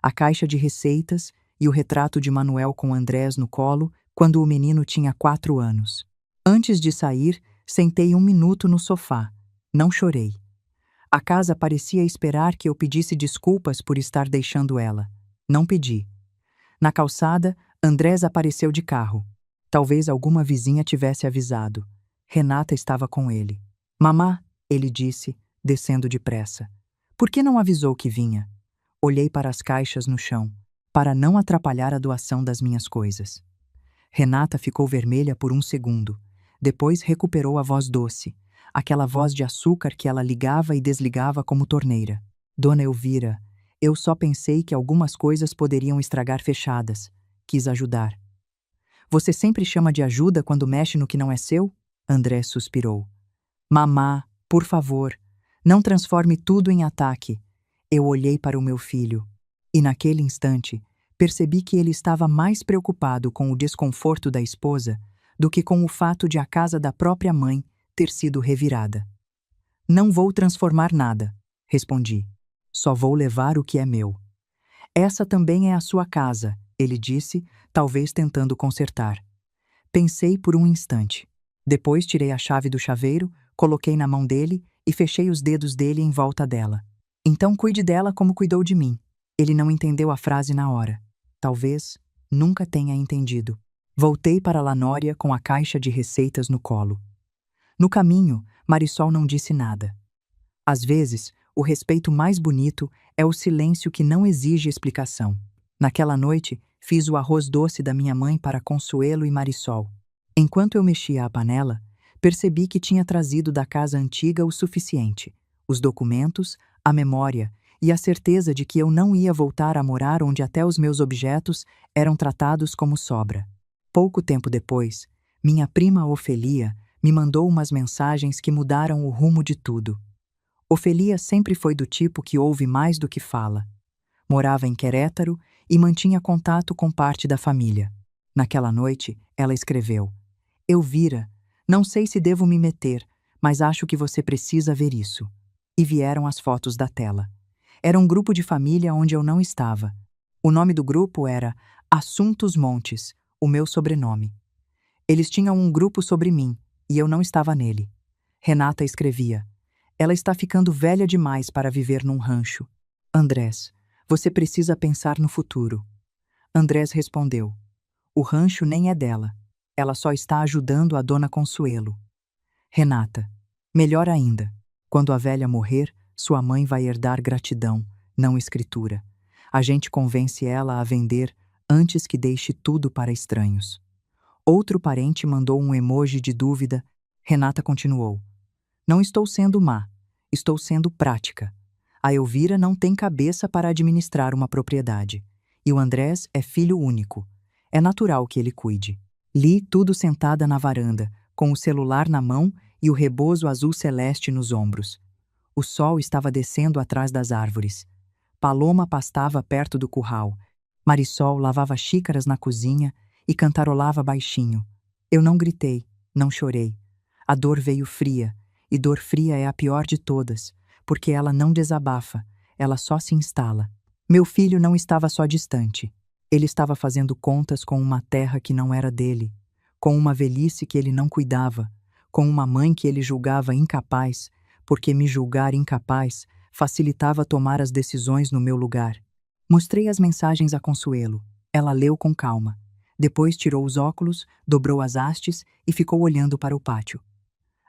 A caixa de receitas e o retrato de Manuel com Andrés no colo quando o menino tinha 4 anos. Antes de sair, sentei 1 minuto no sofá. Não chorei. A casa parecia esperar que eu pedisse desculpas por estar deixando ela. Não pedi. Na calçada, Andrés apareceu de carro. Talvez alguma vizinha tivesse avisado. Renata estava com ele. Mamá, ele disse, descendo depressa. Por que não avisou que vinha? Olhei para as caixas no chão, para não atrapalhar a doação das minhas coisas. Renata ficou vermelha por 1 segundo. Depois recuperou a voz doce, aquela voz de açúcar que ela ligava e desligava como torneira. Dona Elvira, eu só pensei que algumas coisas poderiam estragar fechadas. Quis ajudar. Você sempre chama de ajuda quando mexe no que não é seu? André suspirou. Mamá, por favor, não transforme tudo em ataque. Eu olhei para o meu filho, e naquele instante, percebi que ele estava mais preocupado com o desconforto da esposa do que com o fato de a casa da própria mãe ter sido revirada. Não vou transformar nada, respondi. Só vou levar o que é meu. Essa também é a sua casa, ele disse, talvez tentando consertar. Pensei por um instante. Depois tirei a chave do chaveiro, coloquei na mão dele e fechei os dedos dele em volta dela. Então cuide dela como cuidou de mim. Ele não entendeu a frase na hora. Talvez nunca tenha entendido. Voltei para Lanória com a caixa de receitas no colo. No caminho, Marisol não disse nada. Às vezes, o respeito mais bonito é o silêncio que não exige explicação. Naquela noite, fiz o arroz doce da minha mãe para Consuelo e Marisol. Enquanto eu mexia a panela, percebi que tinha trazido da casa antiga o suficiente: os documentos, a memória e a certeza de que eu não ia voltar a morar onde até os meus objetos eram tratados como sobra. Pouco tempo depois, minha prima Ofelia me mandou umas mensagens que mudaram o rumo de tudo. Ofelia sempre foi do tipo que ouve mais do que fala. Morava em Querétaro e mantinha contato com parte da família. Naquela noite, ela escreveu: Elvira, não sei se devo me meter, mas acho que você precisa ver isso. E vieram as fotos da tela. Era um grupo de família onde eu não estava. O nome do grupo era Assuntos Montes, o meu sobrenome. Eles tinham um grupo sobre mim, e eu não estava nele. Renata escrevia: Ela está ficando velha demais para viver num rancho. Andrés, você precisa pensar no futuro. Andrés respondeu: O rancho nem é dela. Ela só está ajudando a dona Consuelo. Renata: Melhor ainda. Quando a velha morrer, sua mãe vai herdar gratidão, não escritura. A gente convence ela a vender antes que deixe tudo para estranhos. Outro parente mandou um emoji de dúvida. Renata continuou: Não estou sendo má, estou sendo prática. A Elvira não tem cabeça para administrar uma propriedade. E o Andrés é filho único. É natural que ele cuide. Li tudo sentada na varanda, com o celular na mão e o rebozo azul celeste nos ombros. O sol estava descendo atrás das árvores. Paloma pastava perto do curral. Marisol lavava xícaras na cozinha e cantarolava baixinho. Eu não gritei, não chorei. A dor veio fria, e dor fria é a pior de todas, porque ela não desabafa, ela só se instala. Meu filho não estava só distante. Ele estava fazendo contas com uma terra que não era dele, com uma velhice que ele não cuidava, com uma mãe que ele julgava incapaz, porque me julgar incapaz facilitava tomar as decisões no meu lugar. Mostrei as mensagens a Consuelo. Ela leu com calma. Depois tirou os óculos, dobrou as hastes e ficou olhando para o pátio.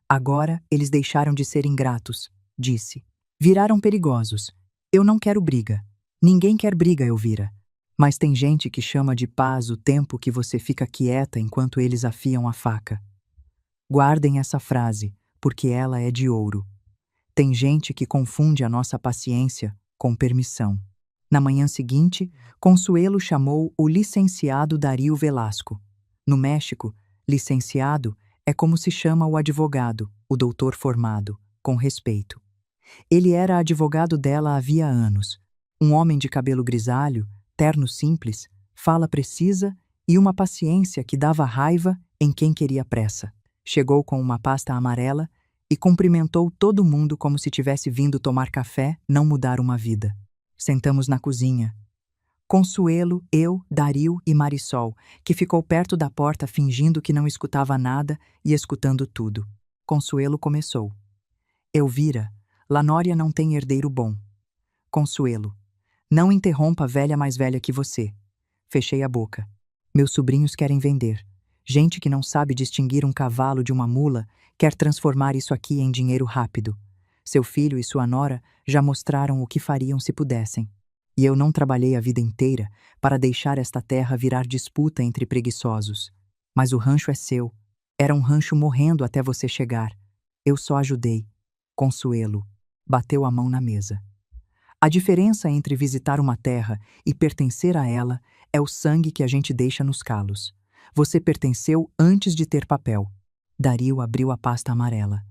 Agora eles deixaram de ser ingratos, disse. Viraram perigosos. Eu não quero briga. Ninguém quer briga, Elvira. Mas tem gente que chama de paz o tempo que você fica quieta enquanto eles afiam a faca. Guardem essa frase, porque ela é de ouro. Tem gente que confunde a nossa paciência com permissão. Na manhã seguinte, Consuelo chamou o licenciado Dario Velasco. No México, licenciado é como se chama o advogado, o doutor formado, com respeito. Ele era advogado dela havia anos. Um homem de cabelo grisalho, terno simples, fala precisa e uma paciência que dava raiva em quem queria pressa. Chegou com uma pasta amarela e cumprimentou todo mundo como se tivesse vindo tomar café, não mudar uma vida. Sentamos na cozinha. Consuelo, eu, Dario e Marisol, que ficou perto da porta fingindo que não escutava nada e escutando tudo. Consuelo começou. Elvira, Lanória não tem herdeiro bom. Consuelo, não interrompa a velha mais velha que você. Fechei a boca. Meus sobrinhos querem vender. Gente que não sabe distinguir um cavalo de uma mula quer transformar isso aqui em dinheiro rápido. Seu filho e sua nora já mostraram o que fariam se pudessem. E eu não trabalhei a vida inteira para deixar esta terra virar disputa entre preguiçosos. Mas o rancho é seu. Era um rancho morrendo até você chegar. Eu só ajudei. Consuelo bateu a mão na mesa. A diferença entre visitar uma terra e pertencer a ela é o sangue que a gente deixa nos calos. Você pertenceu antes de ter papel. Dario abriu a pasta amarela.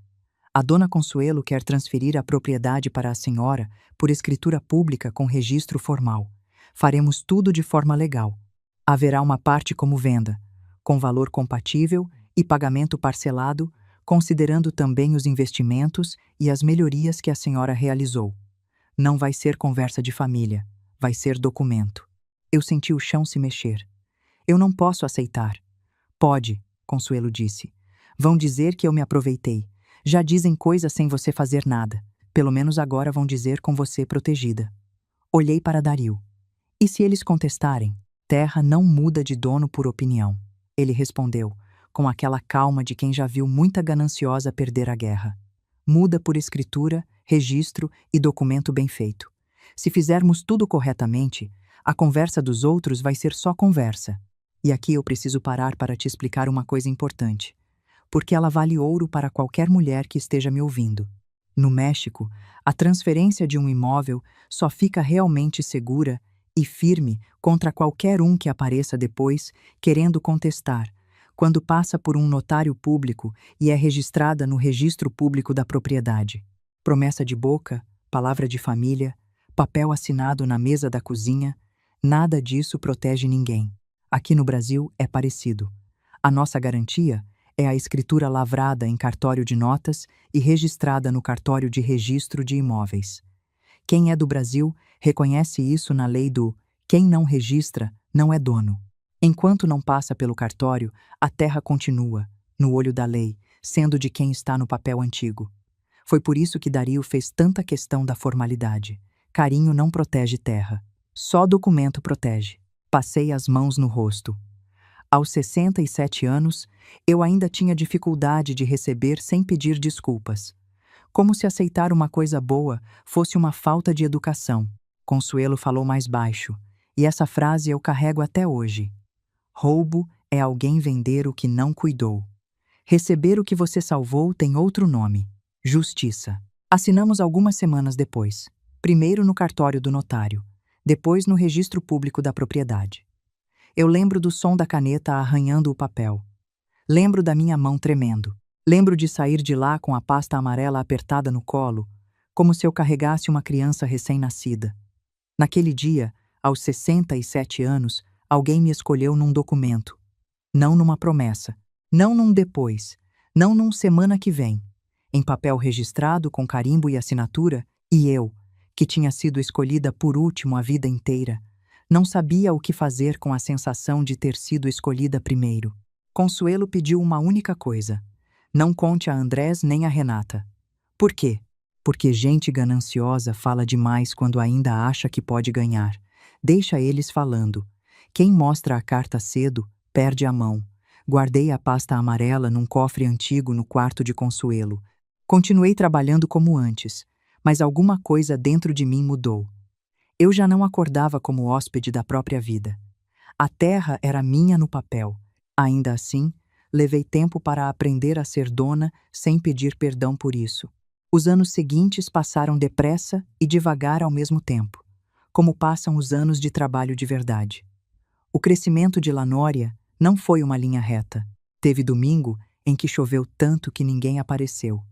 A dona Consuelo quer transferir a propriedade para a senhora por escritura pública com registro formal. Faremos tudo de forma legal. Haverá uma parte como venda, com valor compatível e pagamento parcelado, considerando também os investimentos e as melhorias que a senhora realizou. Não vai ser conversa de família, vai ser documento. Eu senti o chão se mexer. Eu não posso aceitar. Pode, Consuelo disse. Vão dizer que eu me aproveitei. Já dizem coisas sem você fazer nada. Pelo menos agora vão dizer com você protegida. Olhei para Dario. E se eles contestarem? Terra não muda de dono por opinião. Ele respondeu, com aquela calma de quem já viu muita gananciosa perder a guerra. Muda por escritura, registro e documento bem feito. Se fizermos tudo corretamente, a conversa dos outros vai ser só conversa. E aqui eu preciso parar para te explicar uma coisa importante. Porque ela vale ouro para qualquer mulher que esteja me ouvindo. No México, a transferência de um imóvel só fica realmente segura e firme contra qualquer um que apareça depois querendo contestar, quando passa por um notário público e é registrada no registro público da propriedade. Promessa de boca, palavra de família, papel assinado na mesa da cozinha, nada disso protege ninguém. Aqui no Brasil é parecido. A nossa garantia é a escritura lavrada em cartório de notas e registrada no cartório de registro de imóveis. Quem é do Brasil reconhece isso na lei do quem não registra não é dono. Enquanto não passa pelo cartório, a terra continua, no olho da lei, sendo de quem está no papel antigo. Foi por isso que Dario fez tanta questão da formalidade. Carinho não protege terra. Só documento protege. Passei as mãos no rosto. Aos 67 anos, eu ainda tinha dificuldade de receber sem pedir desculpas. Como se aceitar uma coisa boa fosse uma falta de educação. Consuelo falou mais baixo, e essa frase eu carrego até hoje. Roubo é alguém vender o que não cuidou. Receber o que você salvou tem outro nome: justiça. Assinamos algumas semanas depois. Primeiro no cartório do notário, depois no registro público da propriedade. Eu lembro do som da caneta arranhando o papel. Lembro da minha mão tremendo. Lembro de sair de lá com a pasta amarela apertada no colo, como se eu carregasse uma criança recém-nascida. Naquele dia, aos 67 anos, alguém me escolheu num documento. Não numa promessa. Não num depois. Não num semana que vem. Em papel registrado com carimbo e assinatura, e eu, que tinha sido escolhida por último a vida inteira, não sabia o que fazer com a sensação de ter sido escolhida primeiro. Consuelo pediu uma única coisa: não conte a Andrés nem a Renata. Por quê? Porque gente gananciosa fala demais quando ainda acha que pode ganhar. Deixa eles falando. Quem mostra a carta cedo, perde a mão. Guardei a pasta amarela num cofre antigo no quarto de Consuelo. Continuei trabalhando como antes, mas alguma coisa dentro de mim mudou. Eu já não acordava como hóspede da própria vida. A terra era minha no papel. Ainda assim, levei tempo para aprender a ser dona sem pedir perdão por isso. Os anos seguintes passaram depressa e devagar ao mesmo tempo, como passam os anos de trabalho de verdade. O crescimento de Lanória não foi uma linha reta. Teve domingo em que choveu tanto que ninguém apareceu.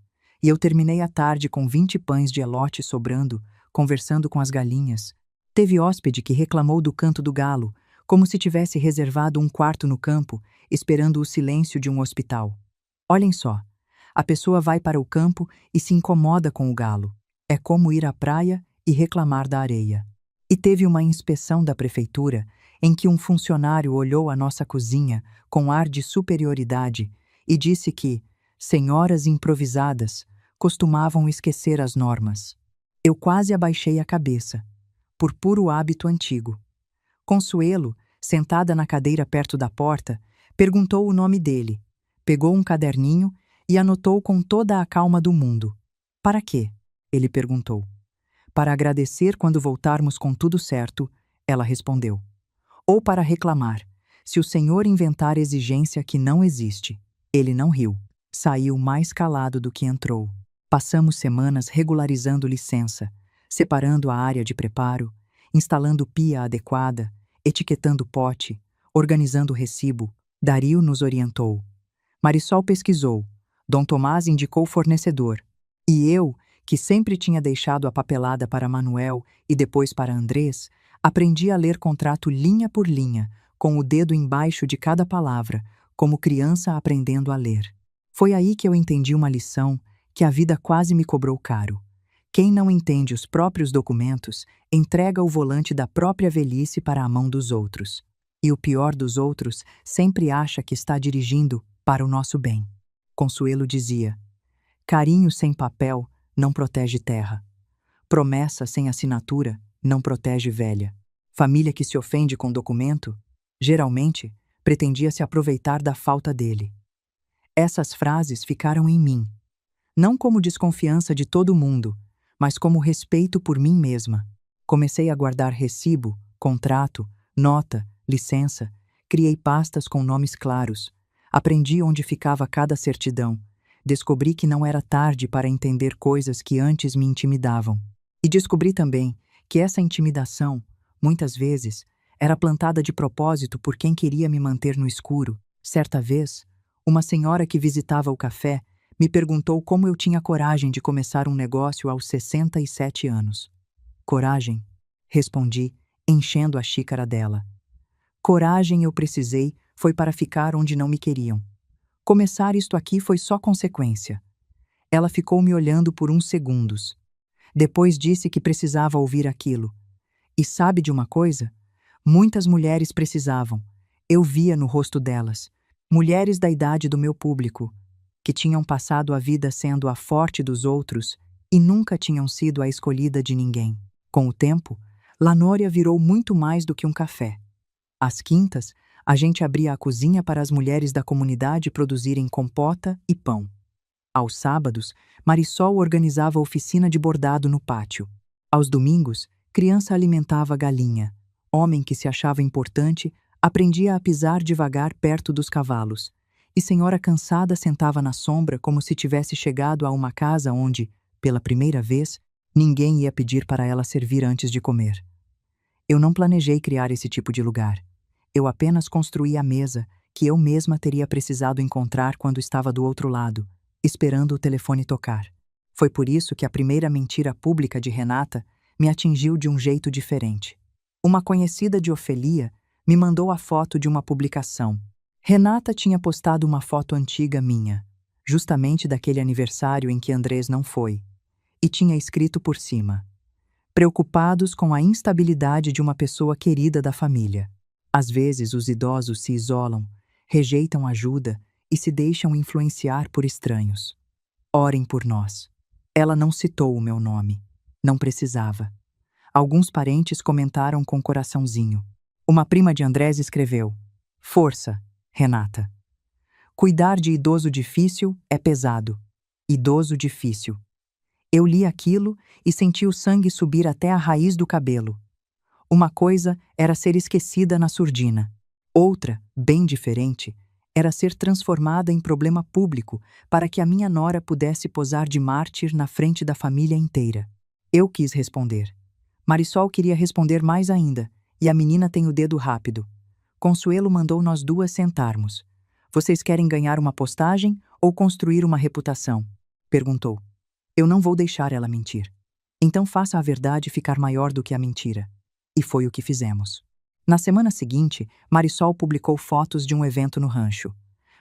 E eu terminei a tarde com 20 pães de elote sobrando, conversando com as galinhas. Teve hóspede que reclamou do canto do galo, como se tivesse reservado um quarto no campo, esperando o silêncio de um hospital. Olhem só, a pessoa vai para o campo e se incomoda com o galo. É como ir à praia e reclamar da areia. E teve uma inspeção da prefeitura em que um funcionário olhou a nossa cozinha com ar de superioridade e disse que senhoras improvisadas costumavam esquecer as normas. Eu quase abaixei a cabeça, por puro hábito antigo. Consuelo, sentada na cadeira perto da porta, perguntou o nome dele, pegou um caderninho e anotou com toda a calma do mundo. Para quê? Ele perguntou. Para agradecer quando voltarmos com tudo certo, ela respondeu. Ou para reclamar, se o senhor inventar exigência que não existe. Ele não riu. Saiu mais calado do que entrou. Passamos semanas regularizando licença, separando a área de preparo, instalando pia adequada, etiquetando pote, organizando recibo. Dario nos orientou. Marisol pesquisou. Dom Tomás indicou fornecedor. E eu, que sempre tinha deixado a papelada para Manuel e depois para Andrés, aprendi a ler contrato linha por linha, com o dedo embaixo de cada palavra, como criança aprendendo a ler. Foi aí que eu entendi uma lição que a vida quase me cobrou caro. Quem não entende os próprios documentos, entrega o volante da própria velhice para a mão dos outros. E o pior dos outros sempre acha que está dirigindo para o nosso bem. Consuelo dizia: carinho sem papel não protege terra. Promessa sem assinatura não protege velha. Família que se ofende com documento, geralmente, pretendia se aproveitar da falta dele. Essas frases ficaram em mim, não como desconfiança de todo mundo, mas como respeito por mim mesma. Comecei a guardar recibo, contrato, nota, licença, criei pastas com nomes claros, aprendi onde ficava cada certidão, descobri que não era tarde para entender coisas que antes me intimidavam. E descobri também que essa intimidação, muitas vezes, era plantada de propósito por quem queria me manter no escuro. Certa vez, uma senhora que visitava o café me perguntou como eu tinha coragem de começar um negócio aos 67 anos. Coragem, respondi, enchendo a xícara dela. Coragem eu precisei foi para ficar onde não me queriam. Começar isto aqui foi só consequência. Ela ficou me olhando por uns segundos. Depois disse que precisava ouvir aquilo. E sabe de uma coisa? Muitas mulheres precisavam. Eu via no rosto delas. Mulheres da idade do meu público, que tinham passado a vida sendo a forte dos outros e nunca tinham sido a escolhida de ninguém. Com o tempo, Lanória virou muito mais do que um café. Às quintas, a gente abria a cozinha para as mulheres da comunidade produzirem compota e pão. Aos sábados, Marisol organizava a oficina de bordado no pátio. Aos domingos, criança alimentava a galinha. Homem que se achava importante aprendia a pisar devagar perto dos cavalos. E senhora cansada sentava na sombra como se tivesse chegado a uma casa onde, pela primeira vez, ninguém ia pedir para ela servir antes de comer. Eu não planejei criar esse tipo de lugar. Eu apenas construí a mesa que eu mesma teria precisado encontrar quando estava do outro lado, esperando o telefone tocar. Foi por isso que a primeira mentira pública de Renata me atingiu de um jeito diferente. Uma conhecida de Ofelia me mandou a foto de uma publicação. Renata tinha postado uma foto antiga minha, justamente daquele aniversário em que Andrés não foi, e tinha escrito por cima: preocupados com a instabilidade de uma pessoa querida da família. Às vezes os idosos se isolam, rejeitam ajuda e se deixam influenciar por estranhos. Orem por nós. Ela não citou o meu nome. Não precisava. Alguns parentes comentaram com coraçãozinho. Uma prima de Andrés escreveu: força, Renata. Cuidar de idoso difícil é pesado. Idoso difícil. Eu li aquilo e senti o sangue subir até a raiz do cabelo. Uma coisa era ser esquecida na surdina. Outra, bem diferente, era ser transformada em problema público para que a minha nora pudesse posar de mártir na frente da família inteira. Eu quis responder. Marisol queria responder mais ainda, e a menina tem o dedo rápido. Consuelo mandou nós duas sentarmos. Vocês querem ganhar uma postagem ou construir uma reputação? Perguntou. Eu não vou deixar ela mentir. Então faça a verdade ficar maior do que a mentira. E foi o que fizemos. Na semana seguinte, Marisol publicou fotos de um evento no rancho.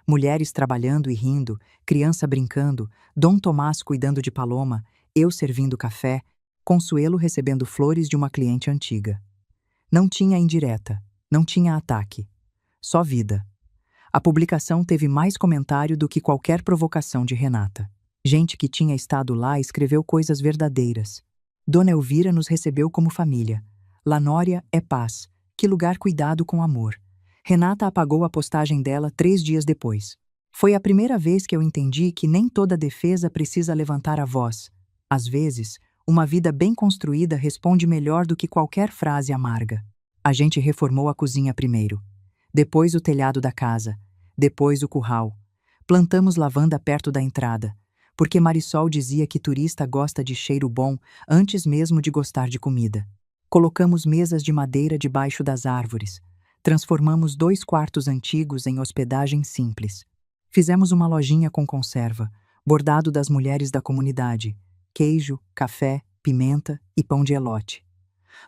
Mulheres trabalhando e rindo, criança brincando, Dom Tomás cuidando de Paloma, eu servindo café, Consuelo recebendo flores de uma cliente antiga. Não tinha indireta, não tinha ataque. Só vida. A publicação teve mais comentário do que qualquer provocação de Renata. Gente que tinha estado lá escreveu coisas verdadeiras. Dona Elvira nos recebeu como família. Lanória é paz. Que lugar cuidado com amor. Renata apagou a postagem dela 3 dias depois. Foi a primeira vez que eu entendi que nem toda defesa precisa levantar a voz. Às vezes, uma vida bem construída responde melhor do que qualquer frase amarga. A gente reformou a cozinha primeiro. Depois o telhado da casa. Depois o curral. Plantamos lavanda perto da entrada, porque Marisol dizia que turista gosta de cheiro bom antes mesmo de gostar de comida. Colocamos mesas de madeira debaixo das árvores. Transformamos 2 quartos antigos em hospedagem simples. Fizemos uma lojinha com conserva, bordado das mulheres da comunidade, queijo, café, pimenta e pão de elote.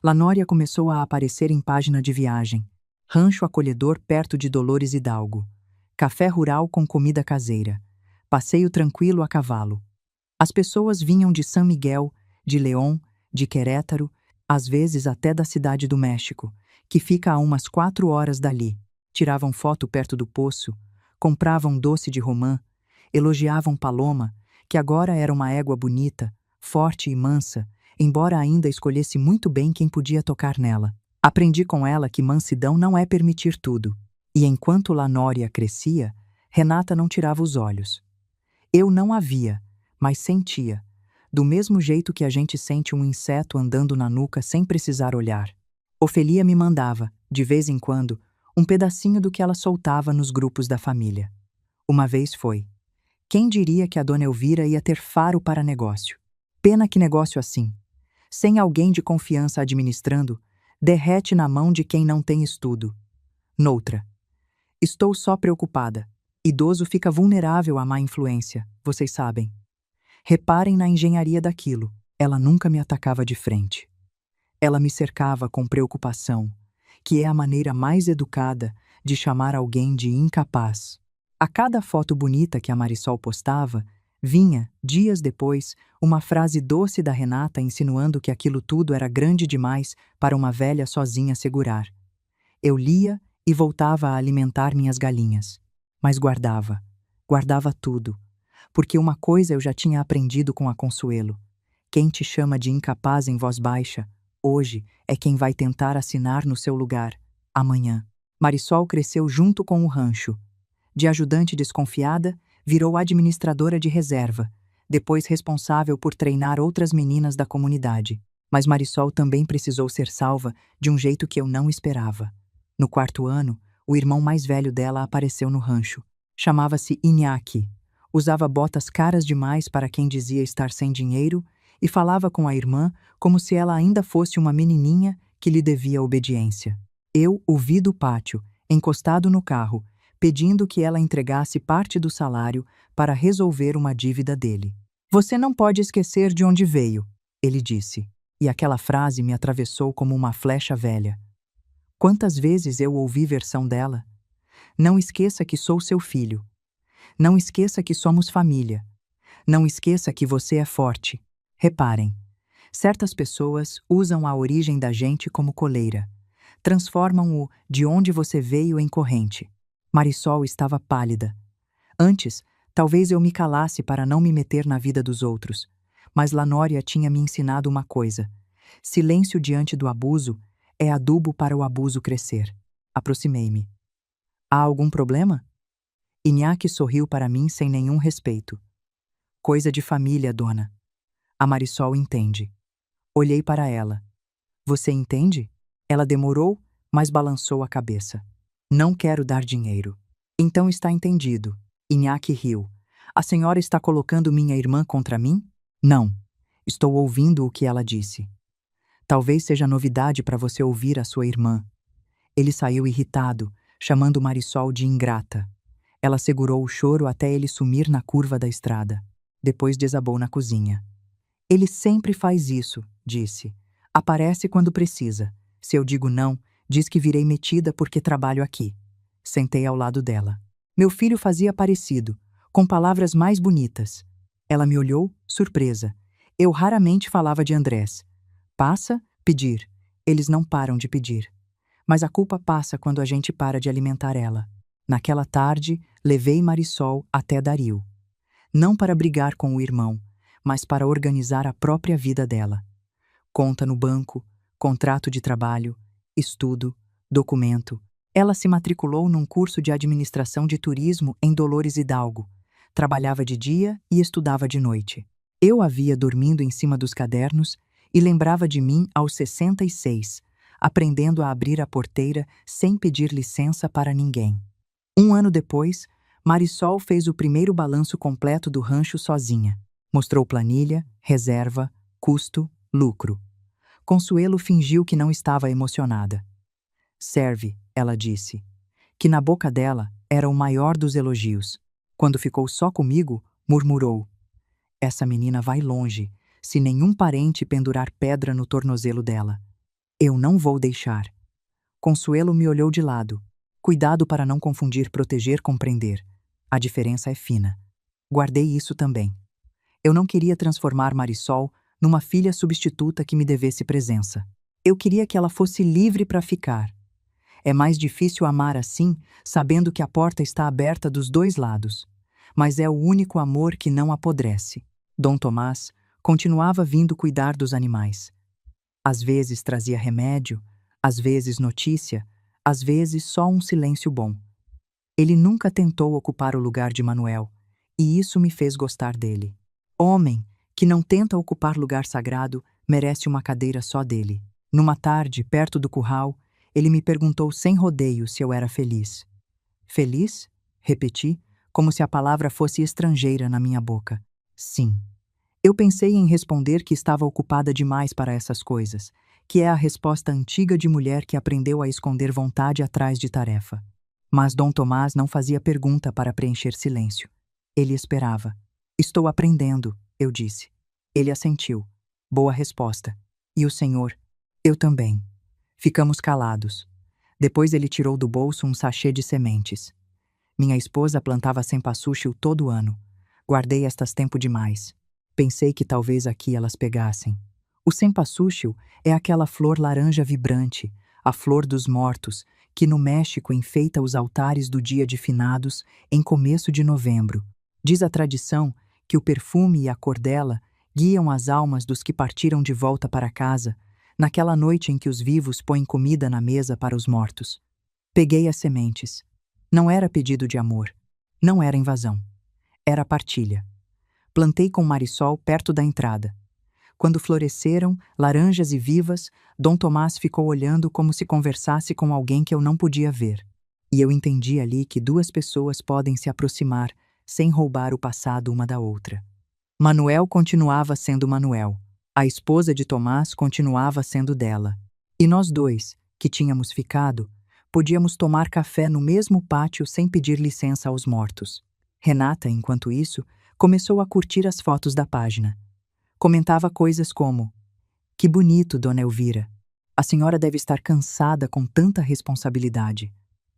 Lanória começou a aparecer em página de viagem. Rancho acolhedor perto de Dolores Hidalgo. Café rural com comida caseira. Passeio tranquilo a cavalo. As pessoas vinham de São Miguel, de León, de Querétaro, às vezes até da Cidade do México, que fica a umas 4 horas dali. Tiravam foto perto do poço, compravam doce de romã, elogiavam Paloma, que agora era uma égua bonita, forte e mansa, embora ainda escolhesse muito bem quem podia tocar nela. Aprendi com ela que mansidão não é permitir tudo. E enquanto Lanória crescia, Renata não tirava os olhos. Eu não a via, mas sentia, do mesmo jeito que a gente sente um inseto andando na nuca sem precisar olhar. Ofelia me mandava, de vez em quando, um pedacinho do que ela soltava nos grupos da família. Uma vez foi: quem diria que a Dona Elvira ia ter faro para negócio? Pena que negócio assim, sem alguém de confiança administrando, derrete na mão de quem não tem estudo. Noutra: estou só preocupada. Idoso fica vulnerável à má influência, vocês sabem. Reparem na engenharia daquilo. Ela nunca me atacava de frente. Ela me cercava com preocupação, que é a maneira mais educada de chamar alguém de incapaz. A cada foto bonita que a Marisol postava, vinha, dias depois, uma frase doce da Renata insinuando que aquilo tudo era grande demais para uma velha sozinha segurar. Eu lia e voltava a alimentar minhas galinhas. Mas guardava tudo, porque uma coisa eu já tinha aprendido com a Consuelo. Quem te chama de incapaz em voz baixa, hoje é quem vai tentar assinar no seu lugar, amanhã. Marisol cresceu junto com o rancho. De ajudante desconfiada, virou administradora de reserva, depois responsável por treinar outras meninas da comunidade. Mas Marisol também precisou ser salva de um jeito que eu não esperava. No 4º ano, o irmão mais velho dela apareceu no rancho. Chamava-se Iñaki. Usava botas caras demais para quem dizia estar sem dinheiro e falava com a irmã como se ela ainda fosse uma menininha que lhe devia obediência. Eu o vi do pátio, encostado no carro, pedindo que ela entregasse parte do salário para resolver uma dívida dele. Você não pode esquecer de onde veio, ele disse, e aquela frase me atravessou como uma flecha velha. Quantas vezes eu ouvi versão dela? Não esqueça que sou seu filho. Não esqueça que somos família. Não esqueça que você é forte. Reparem, certas pessoas usam a origem da gente como coleira. Transformam o de onde você veio em corrente. Marisol estava pálida. Antes, talvez eu me calasse para não me meter na vida dos outros, mas Lanória tinha me ensinado uma coisa: silêncio diante do abuso é adubo para o abuso crescer. Aproximei-me. Há algum problema? Iñaki sorriu para mim sem nenhum respeito. Coisa de família, dona. A Marisol entende. Olhei para ela. Você entende? Ela demorou, mas balançou a cabeça. Não quero dar dinheiro. Então está entendido. Iñaki riu. A senhora está colocando minha irmã contra mim? Não. Estou ouvindo o que ela disse. Talvez seja novidade para você ouvir a sua irmã. Ele saiu irritado, chamando Marisol de ingrata. Ela segurou o choro até ele sumir na curva da estrada. Depois desabou na cozinha. Ele sempre faz isso, disse. Aparece quando precisa. Se eu digo não, Diz que virei metida porque trabalho aqui. Sentei ao lado dela. Meu filho fazia parecido, com palavras mais bonitas. Ela me olhou, surpresa. Eu raramente falava de Andrés. Passa, pedir. Eles não param de pedir. Mas a culpa passa quando a gente para de alimentar ela. Naquela tarde, levei Marisol até Dario. Não para brigar com o irmão, mas para organizar a própria vida dela. Conta no banco, contrato de trabalho, estudo, documento. Ela se matriculou num curso de administração de turismo em Dolores Hidalgo. Trabalhava de dia e estudava de noite. Eu a via dormindo em cima dos cadernos e lembrava de mim aos 66, aprendendo a abrir a porteira sem pedir licença para ninguém. Um ano depois, Marisol fez o primeiro balanço completo do rancho sozinha. Mostrou planilha, reserva, custo, lucro. Consuelo fingiu que não estava emocionada. Serve, ela disse, que na boca dela era o maior dos elogios. Quando ficou só comigo, murmurou: essa menina vai longe, se nenhum parente pendurar pedra no tornozelo dela. Eu não vou deixar. Consuelo me olhou de lado. Cuidado para não confundir proteger com prender. A diferença é fina. Guardei isso também. Eu não queria transformar Marisol numa filha substituta que me devesse presença. Eu queria que ela fosse livre para ficar. É mais difícil amar assim, sabendo que a porta está aberta dos dois lados. Mas é o único amor que não apodrece. Dom Tomás continuava vindo cuidar dos animais. Às vezes trazia remédio, às vezes notícia, às vezes só um silêncio bom. Ele nunca tentou ocupar o lugar de Manuel, e isso me fez gostar dele. Homem que não tenta ocupar lugar sagrado merece uma cadeira só dele. Numa tarde, perto do curral, ele me perguntou sem rodeio se eu era feliz. Feliz? Repeti, como se a palavra fosse estrangeira na minha boca. Sim. Eu pensei em responder que estava ocupada demais para essas coisas, que é a resposta antiga de mulher que aprendeu a esconder vontade atrás de tarefa. Mas Dom Tomás não fazia pergunta para preencher silêncio. Ele esperava. Estou aprendendo, eu disse. Ele assentiu. Boa resposta. E o senhor? Eu também. Ficamos calados. Depois ele tirou do bolso um sachê de sementes. Minha esposa plantava cempasúchil todo ano. Guardei estas tempo demais. Pensei que talvez aqui elas pegassem. O cempasúchil é aquela flor laranja vibrante, a flor dos mortos, que no México enfeita os altares do dia de finados em começo de novembro. Diz a tradição que o perfume e a cor dela guiam as almas dos que partiram de volta para casa, naquela noite em que os vivos põem comida na mesa para os mortos. Peguei as sementes. Não era pedido de amor. Não era invasão. Era partilha. Plantei com Marisol perto da entrada. Quando floresceram, laranjas e vivas, Dom Tomás ficou olhando como se conversasse com alguém que eu não podia ver. E eu entendi ali que duas pessoas podem se aproximar sem roubar o passado uma da outra. Manuel continuava sendo Manuel. A esposa de Tomás continuava sendo dela. E nós dois, que tínhamos ficado, podíamos tomar café no mesmo pátio sem pedir licença aos mortos. Renata, enquanto isso, começou a curtir as fotos da página. Comentava coisas como: que bonito, dona Elvira. A senhora deve estar cansada com tanta responsabilidade.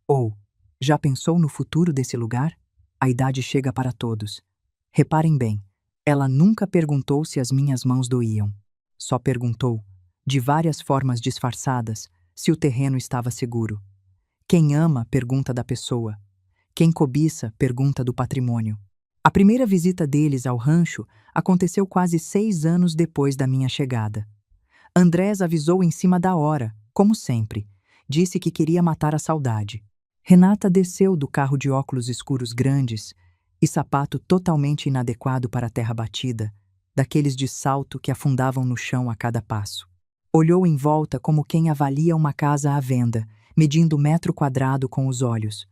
Ou, já pensou no futuro desse lugar? A idade chega para todos. Reparem bem, ela nunca perguntou se as minhas mãos doíam. Só perguntou, de várias formas disfarçadas, se o terreno estava seguro. Quem ama, pergunta da pessoa. Quem cobiça, pergunta do patrimônio. A primeira visita deles ao rancho aconteceu quase 6 anos depois da minha chegada. Andrés avisou em cima da hora, como sempre. Disse que queria matar a saudade. Renata desceu do carro de óculos escuros grandes e sapato totalmente inadequado para a terra batida, daqueles de salto que afundavam no chão a cada passo. Olhou em volta como quem avalia uma casa à venda, medindo metro quadrado com os olhos.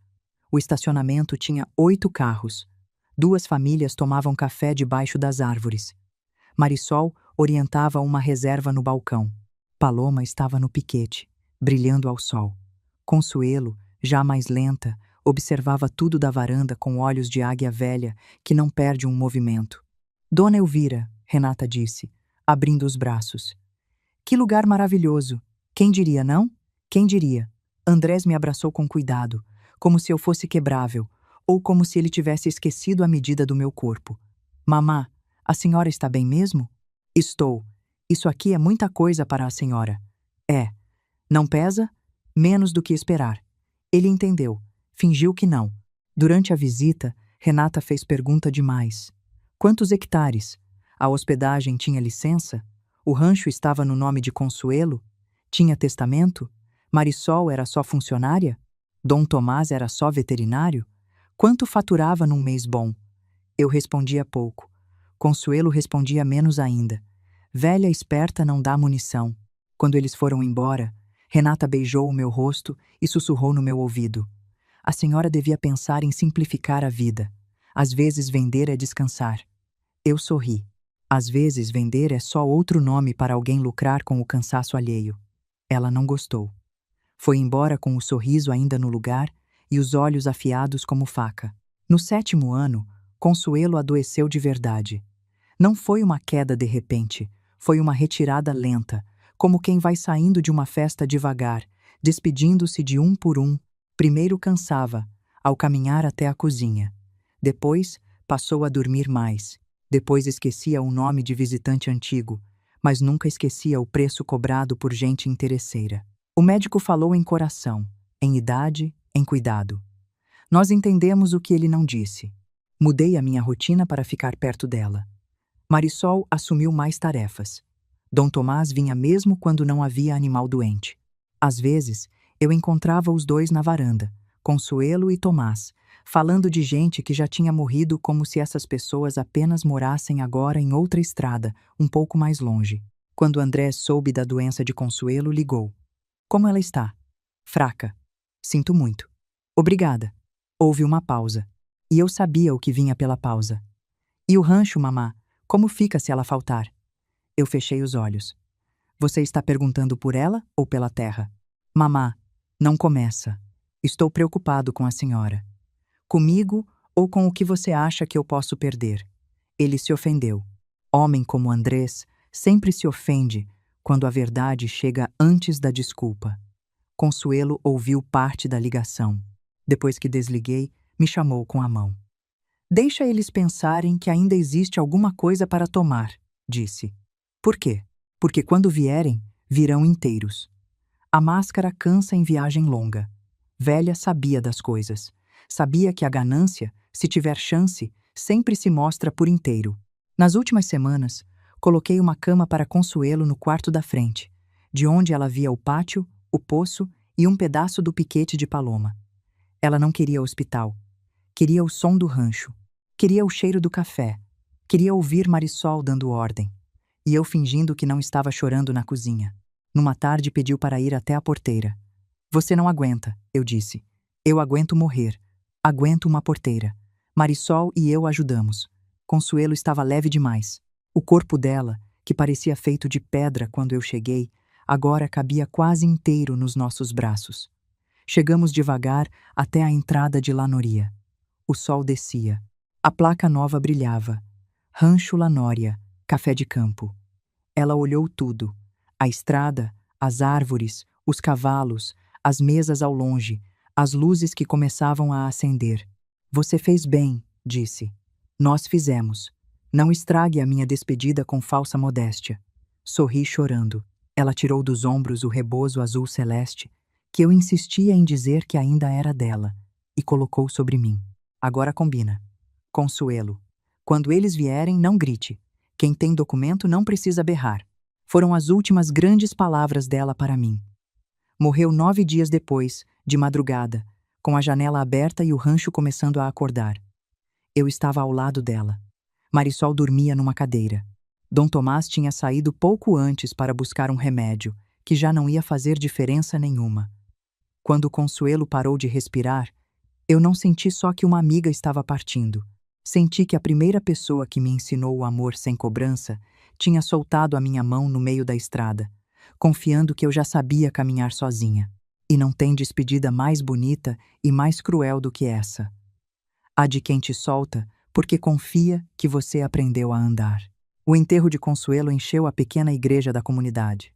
O estacionamento tinha 8 carros. 2 famílias tomavam café debaixo das árvores. Marisol orientava uma reserva no balcão. Paloma estava no piquete, brilhando ao sol. Consuelo, já mais lenta, observava tudo da varanda com olhos de águia velha que não perde um movimento. Dona Elvira, Renata disse, abrindo os braços. Que lugar maravilhoso! Quem diria, não? Quem diria? Andrés me abraçou com cuidado, como se eu fosse quebrável, ou como se ele tivesse esquecido a medida do meu corpo. Mamá, a senhora está bem mesmo? Estou. Isso aqui é muita coisa para a senhora. É. Não pesa? Menos do que esperar. Ele entendeu. Fingiu que não. Durante a visita, Renata fez pergunta demais. Quantos hectares? A hospedagem tinha licença? O rancho estava no nome de Consuelo? Tinha testamento? Marisol era só funcionária? Dom Tomás era só veterinário? Quanto faturava num mês bom? Eu respondia pouco. Consuelo respondia menos ainda. Velha esperta não dá munição. Quando eles foram embora, Renata beijou o meu rosto e sussurrou no meu ouvido. A senhora devia pensar em simplificar a vida. Às vezes vender é descansar. Eu sorri. Às vezes vender é só outro nome para alguém lucrar com o cansaço alheio. Ela não gostou. Foi embora com o sorriso ainda no lugar e os olhos afiados como faca. No 7º ano, Consuelo adoeceu de verdade. Não foi uma queda de repente, foi uma retirada lenta, como quem vai saindo de uma festa devagar, despedindo-se de um por um. Primeiro cansava, ao caminhar até a cozinha. Depois, passou a dormir mais. Depois esquecia o nome de visitante antigo, mas nunca esquecia o preço cobrado por gente interesseira. O médico falou em coração, em idade, em cuidado. Nós entendemos o que ele não disse. Mudei a minha rotina para ficar perto dela. Marisol assumiu mais tarefas. Dom Tomás vinha mesmo quando não havia animal doente. Às vezes, eu encontrava os dois na varanda, Consuelo e Tomás, falando de gente que já tinha morrido como se essas pessoas apenas morassem agora em outra estrada, um pouco mais longe. Quando Andrés soube da doença de Consuelo, ligou. Como ela está? Fraca. Sinto muito. Obrigada. Houve uma pausa. E eu sabia o que vinha pela pausa. E o rancho, mamá? Como fica se ela faltar? Eu fechei os olhos. Você está perguntando por ela ou pela terra? Mamá, não começa. Estou preocupado com a senhora. Comigo ou com o que você acha que eu posso perder? Ele se ofendeu. Homem como Andrés sempre se ofende quando a verdade chega antes da desculpa. Consuelo ouviu parte da ligação. Depois que desliguei, me chamou com a mão. Deixa eles pensarem que ainda existe alguma coisa para tomar, disse. Por quê? Porque quando vierem, virão inteiros. A máscara cansa em viagem longa. Velha sabia das coisas. Sabia que a ganância, se tiver chance, sempre se mostra por inteiro. Nas últimas semanas, coloquei uma cama para Consuelo no quarto da frente, de onde ela via o pátio, o poço e um pedaço do piquete de Paloma. Ela não queria hospital. Queria o som do rancho. Queria o cheiro do café. Queria ouvir Marisol dando ordem. E eu fingindo que não estava chorando na cozinha. Numa tarde pediu para ir até a porteira. Você não aguenta, eu disse. Eu aguento morrer. Aguento uma porteira. Marisol e eu ajudamos. Consuelo estava leve demais. O corpo dela, que parecia feito de pedra quando eu cheguei, agora cabia quase inteiro nos nossos braços. Chegamos devagar até a entrada de Lanoria. O sol descia. A placa nova brilhava. Rancho Lanória, café de campo. Ela olhou tudo. A estrada, as árvores, os cavalos, as mesas ao longe, as luzes que começavam a acender. Você fez bem, disse. Nós fizemos. Não estrague a minha despedida com falsa modéstia. Sorri chorando. Ela tirou dos ombros o rebozo azul celeste, que eu insistia em dizer que ainda era dela, e colocou sobre mim. Agora combina. Consuelo. Quando eles vierem, não grite. Quem tem documento não precisa berrar. Foram as últimas grandes palavras dela para mim. Morreu 9 dias depois, de madrugada, com a janela aberta e o rancho começando a acordar. Eu estava ao lado dela. Marisol dormia numa cadeira. Dom Tomás tinha saído pouco antes para buscar um remédio, que já não ia fazer diferença nenhuma. Quando Consuelo parou de respirar, eu não senti só que uma amiga estava partindo. Senti que a primeira pessoa que me ensinou o amor sem cobrança tinha soltado a minha mão no meio da estrada, confiando que eu já sabia caminhar sozinha. E não tem despedida mais bonita e mais cruel do que essa. A de quem te solta porque confia que você aprendeu a andar. O enterro de Consuelo encheu a pequena igreja da comunidade.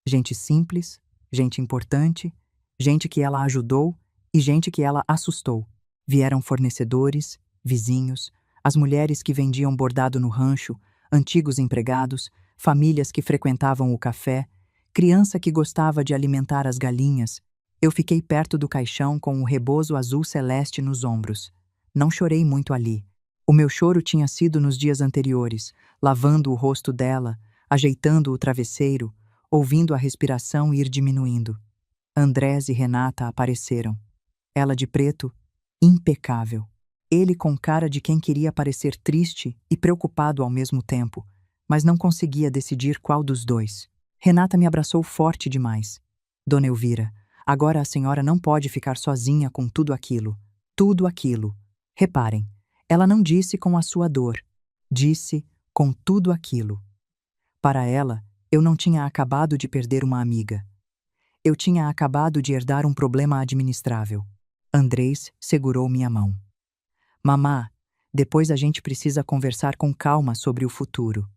Gente simples, gente importante, gente que ela ajudou e gente que ela assustou. Vieram fornecedores, vizinhos, as mulheres que vendiam bordado no rancho, antigos empregados, famílias que frequentavam o café, criança que gostava de alimentar as galinhas. Eu fiquei perto do caixão com um rebozo azul celeste nos ombros. Não chorei muito ali. O meu choro tinha sido nos dias anteriores, lavando o rosto dela, ajeitando o travesseiro, ouvindo a respiração ir diminuindo. Andrés e Renata apareceram. Ela de preto, impecável. Ele com cara de quem queria parecer triste e preocupado ao mesmo tempo, mas não conseguia decidir qual dos dois. Renata me abraçou forte demais. Dona Elvira, agora a senhora não pode ficar sozinha com tudo aquilo. Tudo aquilo. Reparem, ela não disse com a sua dor. Disse com tudo aquilo. Para ela, eu não tinha acabado de perder uma amiga. Eu tinha acabado de herdar um problema administrável. Andrés segurou minha mão. Mamá, depois a gente precisa conversar com calma sobre o futuro.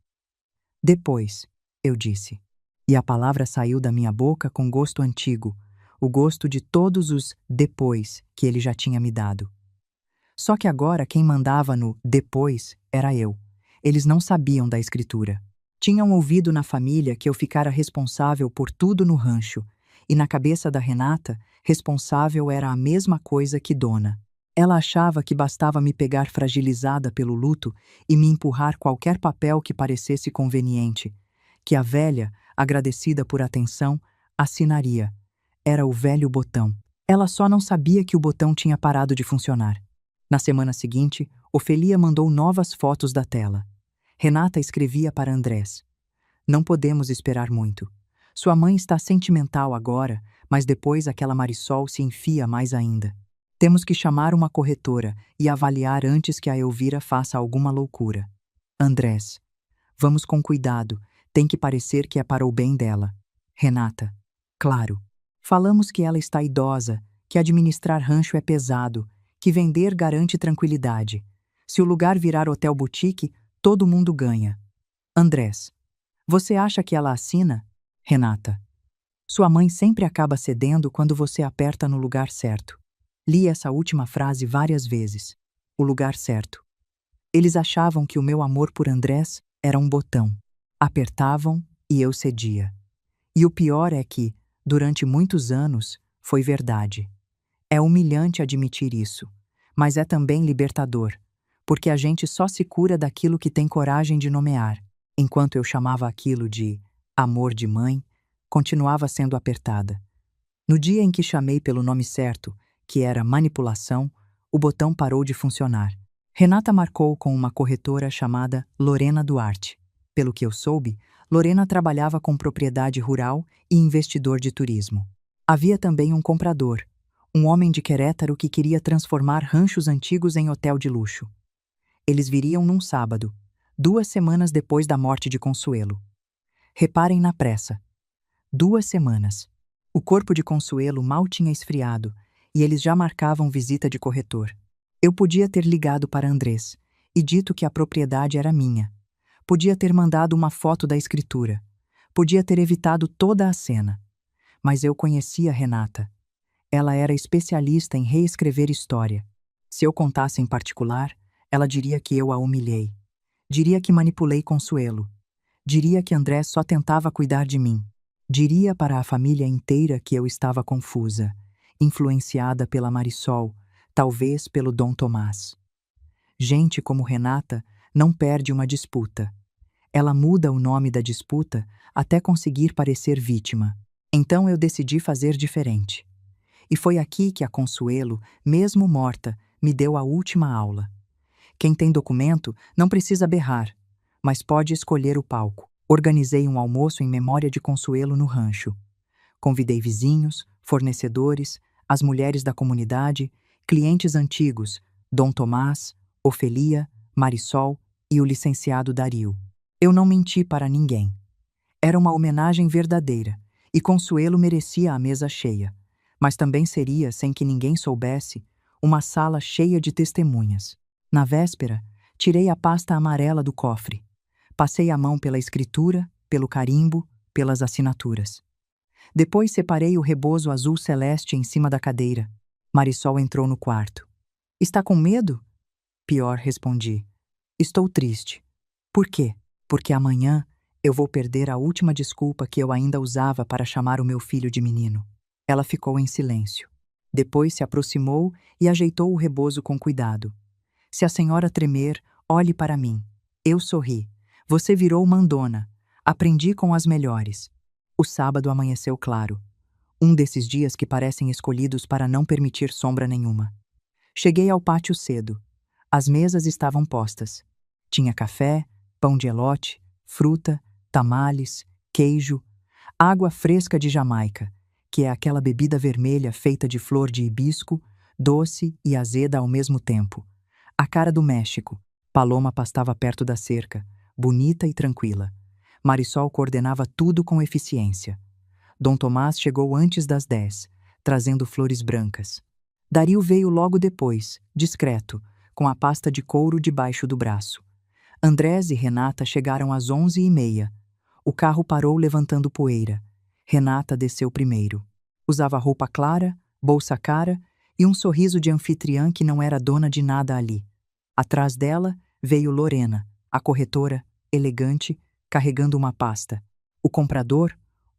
Depois, eu disse. E a palavra saiu da minha boca com gosto antigo, o gosto de todos os depois que ele já tinha me dado. Só que agora quem mandava no depois era eu. Eles não sabiam da escritura. Tinham ouvido na família que eu ficara responsável por tudo no rancho, e na cabeça da Renata, responsável era a mesma coisa que dona. Ela achava que bastava me pegar fragilizada pelo luto e me empurrar qualquer papel que parecesse conveniente, que a velha, agradecida por atenção, assinaria. Era o velho botão. Ela só não sabia que o botão tinha parado de funcionar. Na semana seguinte, Ofelia mandou novas fotos da tela. Renata escrevia para Andrés. Não podemos esperar muito. Sua mãe está sentimental agora, mas depois aquela Marisol se enfia mais ainda. Temos que chamar uma corretora e avaliar antes que a Elvira faça alguma loucura. Andrés. Vamos com cuidado, tem que parecer que é para o bem dela. Renata. Claro. Falamos que ela está idosa, que administrar rancho é pesado, que vender garante tranquilidade. Se o lugar virar hotel boutique, todo mundo ganha. Andrés. Você acha que ela assina? Renata. Sua mãe sempre acaba cedendo quando você aperta no lugar certo. Li essa última frase várias vezes. O lugar certo. Eles achavam que o meu amor por Andrés era um botão. Apertavam e eu cedia. E o pior é que, durante muitos anos, foi verdade. É humilhante admitir isso, mas é também libertador, porque a gente só se cura daquilo que tem coragem de nomear. Enquanto eu chamava aquilo de amor de mãe, continuava sendo apertada. No dia em que chamei pelo nome certo, que era manipulação, o botão parou de funcionar. Renata marcou com uma corretora chamada Lorena Duarte. Pelo que eu soube, Lorena trabalhava com propriedade rural e investidor de turismo. Havia também um comprador, um homem de Querétaro que queria transformar ranchos antigos em hotel de luxo. Eles viriam num sábado, 2 semanas depois da morte de Consuelo. Reparem na pressa. 2 semanas. O corpo de Consuelo mal tinha esfriado, e eles já marcavam visita de corretor. Eu podia ter ligado para Andrés e dito que a propriedade era minha. Podia ter mandado uma foto da escritura. Podia ter evitado toda a cena. Mas eu conhecia Renata. Ela era especialista em reescrever história. Se eu contasse em particular, ela diria que eu a humilhei. Diria que manipulei Consuelo. Diria que Andrés só tentava cuidar de mim. Diria para a família inteira que eu estava confusa, influenciada pela Marisol, talvez pelo Dom Tomás. Gente como Renata não perde uma disputa. Ela muda o nome da disputa até conseguir parecer vítima. Então eu decidi fazer diferente. E foi aqui que a Consuelo, mesmo morta, me deu a última aula. Quem tem documento não precisa berrar, mas pode escolher o palco. Organizei um almoço em memória de Consuelo no rancho. Convidei vizinhos, fornecedores, as mulheres da comunidade, clientes antigos, Dom Tomás, Ofelia, Marisol e o licenciado Dario. Eu não menti para ninguém. Era uma homenagem verdadeira, e Consuelo merecia a mesa cheia, mas também seria, sem que ninguém soubesse, uma sala cheia de testemunhas. Na véspera, tirei a pasta amarela do cofre. Passei a mão pela escritura, pelo carimbo, pelas assinaturas. Depois separei o rebozo azul celeste em cima da cadeira. Marisol entrou no quarto. Está com medo? Pior, respondi. Estou triste. Por quê? Porque amanhã eu vou perder a última desculpa que eu ainda usava para chamar o meu filho de menino. Ela ficou em silêncio. Depois se aproximou e ajeitou o rebozo com cuidado. Se a senhora tremer, olhe para mim. Eu sorri. Você virou mandona. Aprendi com as melhores. O sábado amanheceu claro. Um desses dias que parecem escolhidos para não permitir sombra nenhuma. Cheguei ao pátio cedo. As mesas estavam postas. Tinha café, pão de elote, fruta, tamales, queijo, água fresca de Jamaica, que é aquela bebida vermelha feita de flor de hibisco, doce e azeda ao mesmo tempo. A cara do México. Paloma pastava perto da cerca, bonita e tranquila. Marisol coordenava tudo com eficiência. Dom Tomás chegou antes das 10, trazendo flores brancas. Dario veio logo depois, discreto, com a pasta de couro debaixo do braço. Andrés e Renata chegaram às 11h30. O carro parou levantando poeira. Renata desceu primeiro. Usava roupa clara, bolsa cara e um sorriso de anfitriã que não era dona de nada ali. Atrás dela veio Lorena, a corretora, elegante, carregando uma pasta. O comprador,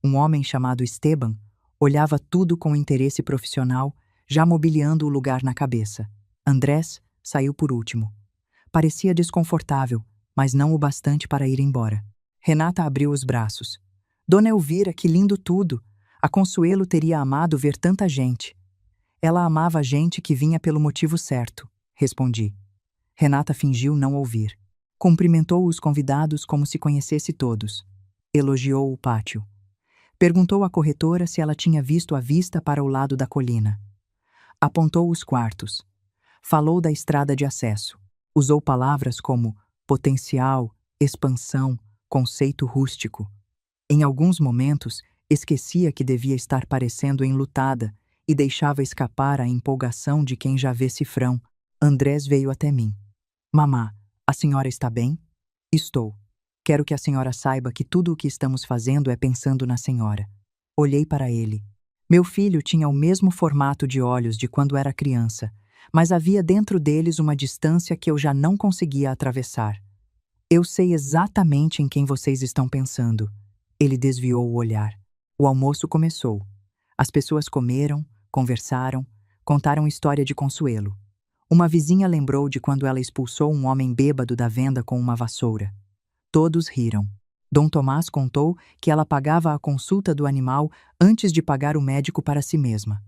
um homem chamado Esteban, olhava tudo com interesse profissional, já mobiliando o lugar na cabeça. Andrés saiu por último. Parecia desconfortável, mas não o bastante para ir embora. Renata abriu os braços. Dona Elvira, que lindo tudo! A Consuelo teria amado ver tanta gente. Ela amava a gente que vinha pelo motivo certo, respondi. Renata fingiu não ouvir. Cumprimentou os convidados como se conhecesse todos. Elogiou o pátio. Perguntou à corretora se ela tinha visto a vista para o lado da colina. Apontou os quartos. Falou da estrada de acesso. Usou palavras como potencial, expansão, conceito rústico. Em alguns momentos, esquecia que devia estar parecendo enlutada e deixava escapar a empolgação de quem já vê cifrão. Andrés veio até mim. Mamá, a senhora está bem? Estou. Quero que a senhora saiba que tudo o que estamos fazendo é pensando na senhora. Olhei para ele. Meu filho tinha o mesmo formato de olhos de quando era criança, mas havia dentro deles uma distância que eu já não conseguia atravessar. Eu sei exatamente em quem vocês estão pensando. Ele desviou o olhar. O almoço começou. As pessoas comeram, conversaram, contaram história de Consuelo. Uma vizinha lembrou de quando ela expulsou um homem bêbado da venda com uma vassoura. Todos riram. Dom Tomás contou que ela pagava a consulta do animal antes de pagar o médico para si mesma.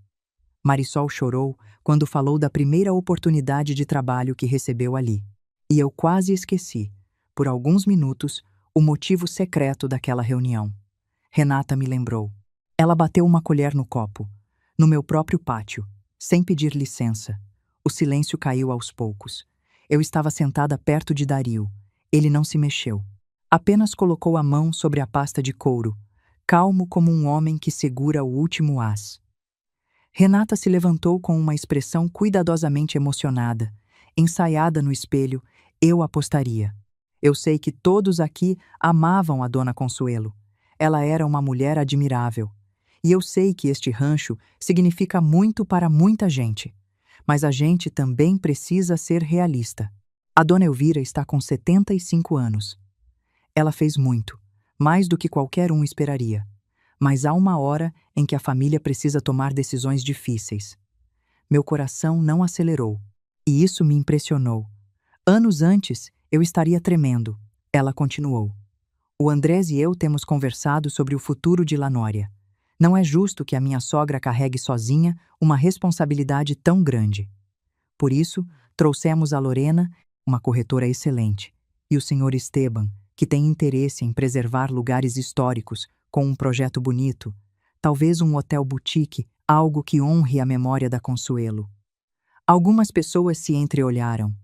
Marisol chorou quando falou da primeira oportunidade de trabalho que recebeu ali. E eu quase esqueci, por alguns minutos, o motivo secreto daquela reunião. Renata me lembrou. Ela bateu uma colher no copo, no meu próprio pátio, sem pedir licença. O silêncio caiu aos poucos. Eu estava sentada perto de Dario. Ele não se mexeu. Apenas colocou a mão sobre a pasta de couro, calmo como um homem que segura o último as. Renata se levantou com uma expressão cuidadosamente emocionada. Ensaiada no espelho, eu apostaria. Eu sei que todos aqui amavam a Dona Consuelo. Ela era uma mulher admirável. E eu sei que este rancho significa muito para muita gente. Mas a gente também precisa ser realista. A Dona Elvira está com 75 anos. Ela fez muito, mais do que qualquer um esperaria. Mas há uma hora em que a família precisa tomar decisões difíceis. Meu coração não acelerou, e isso me impressionou. Anos antes, eu estaria tremendo. Ela continuou. O Andrés e eu temos conversado sobre o futuro de Lanória. Não é justo que a minha sogra carregue sozinha uma responsabilidade tão grande. Por isso, trouxemos a Lorena, uma corretora excelente, e o Sr. Esteban, que tem interesse em preservar lugares históricos com um projeto bonito, talvez um hotel boutique, algo que honre a memória da Consuelo. Algumas pessoas se entreolharam.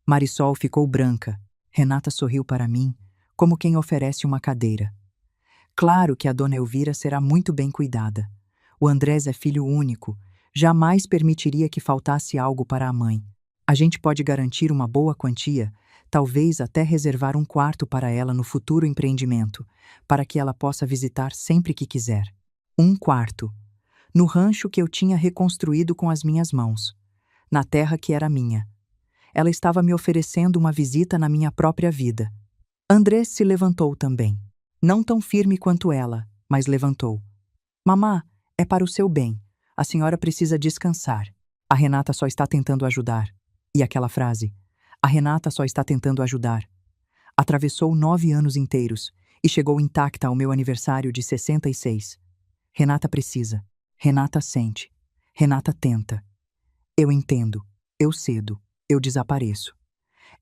Marisol ficou branca. Renata sorriu para mim, como quem oferece uma cadeira. Claro que a Dona Elvira será muito bem cuidada. O Andrés é filho único. Jamais permitiria que faltasse algo para a mãe. A gente pode garantir uma boa quantia, talvez até reservar um quarto para ela no futuro empreendimento, para que ela possa visitar sempre que quiser. Um quarto. No rancho que eu tinha reconstruído com as minhas mãos. Na terra que era minha. Ela estava me oferecendo uma visita na minha própria vida. Andrés se levantou também. Não tão firme quanto ela, mas levantou. Mamá, é para o seu bem. A senhora precisa descansar. A Renata só está tentando ajudar. E aquela frase, a Renata só está tentando ajudar. Atravessou 9 anos inteiros e chegou intacta ao meu aniversário de 66. Renata precisa. Renata sente. Renata tenta. Eu entendo. Eu cedo. Eu desapareço.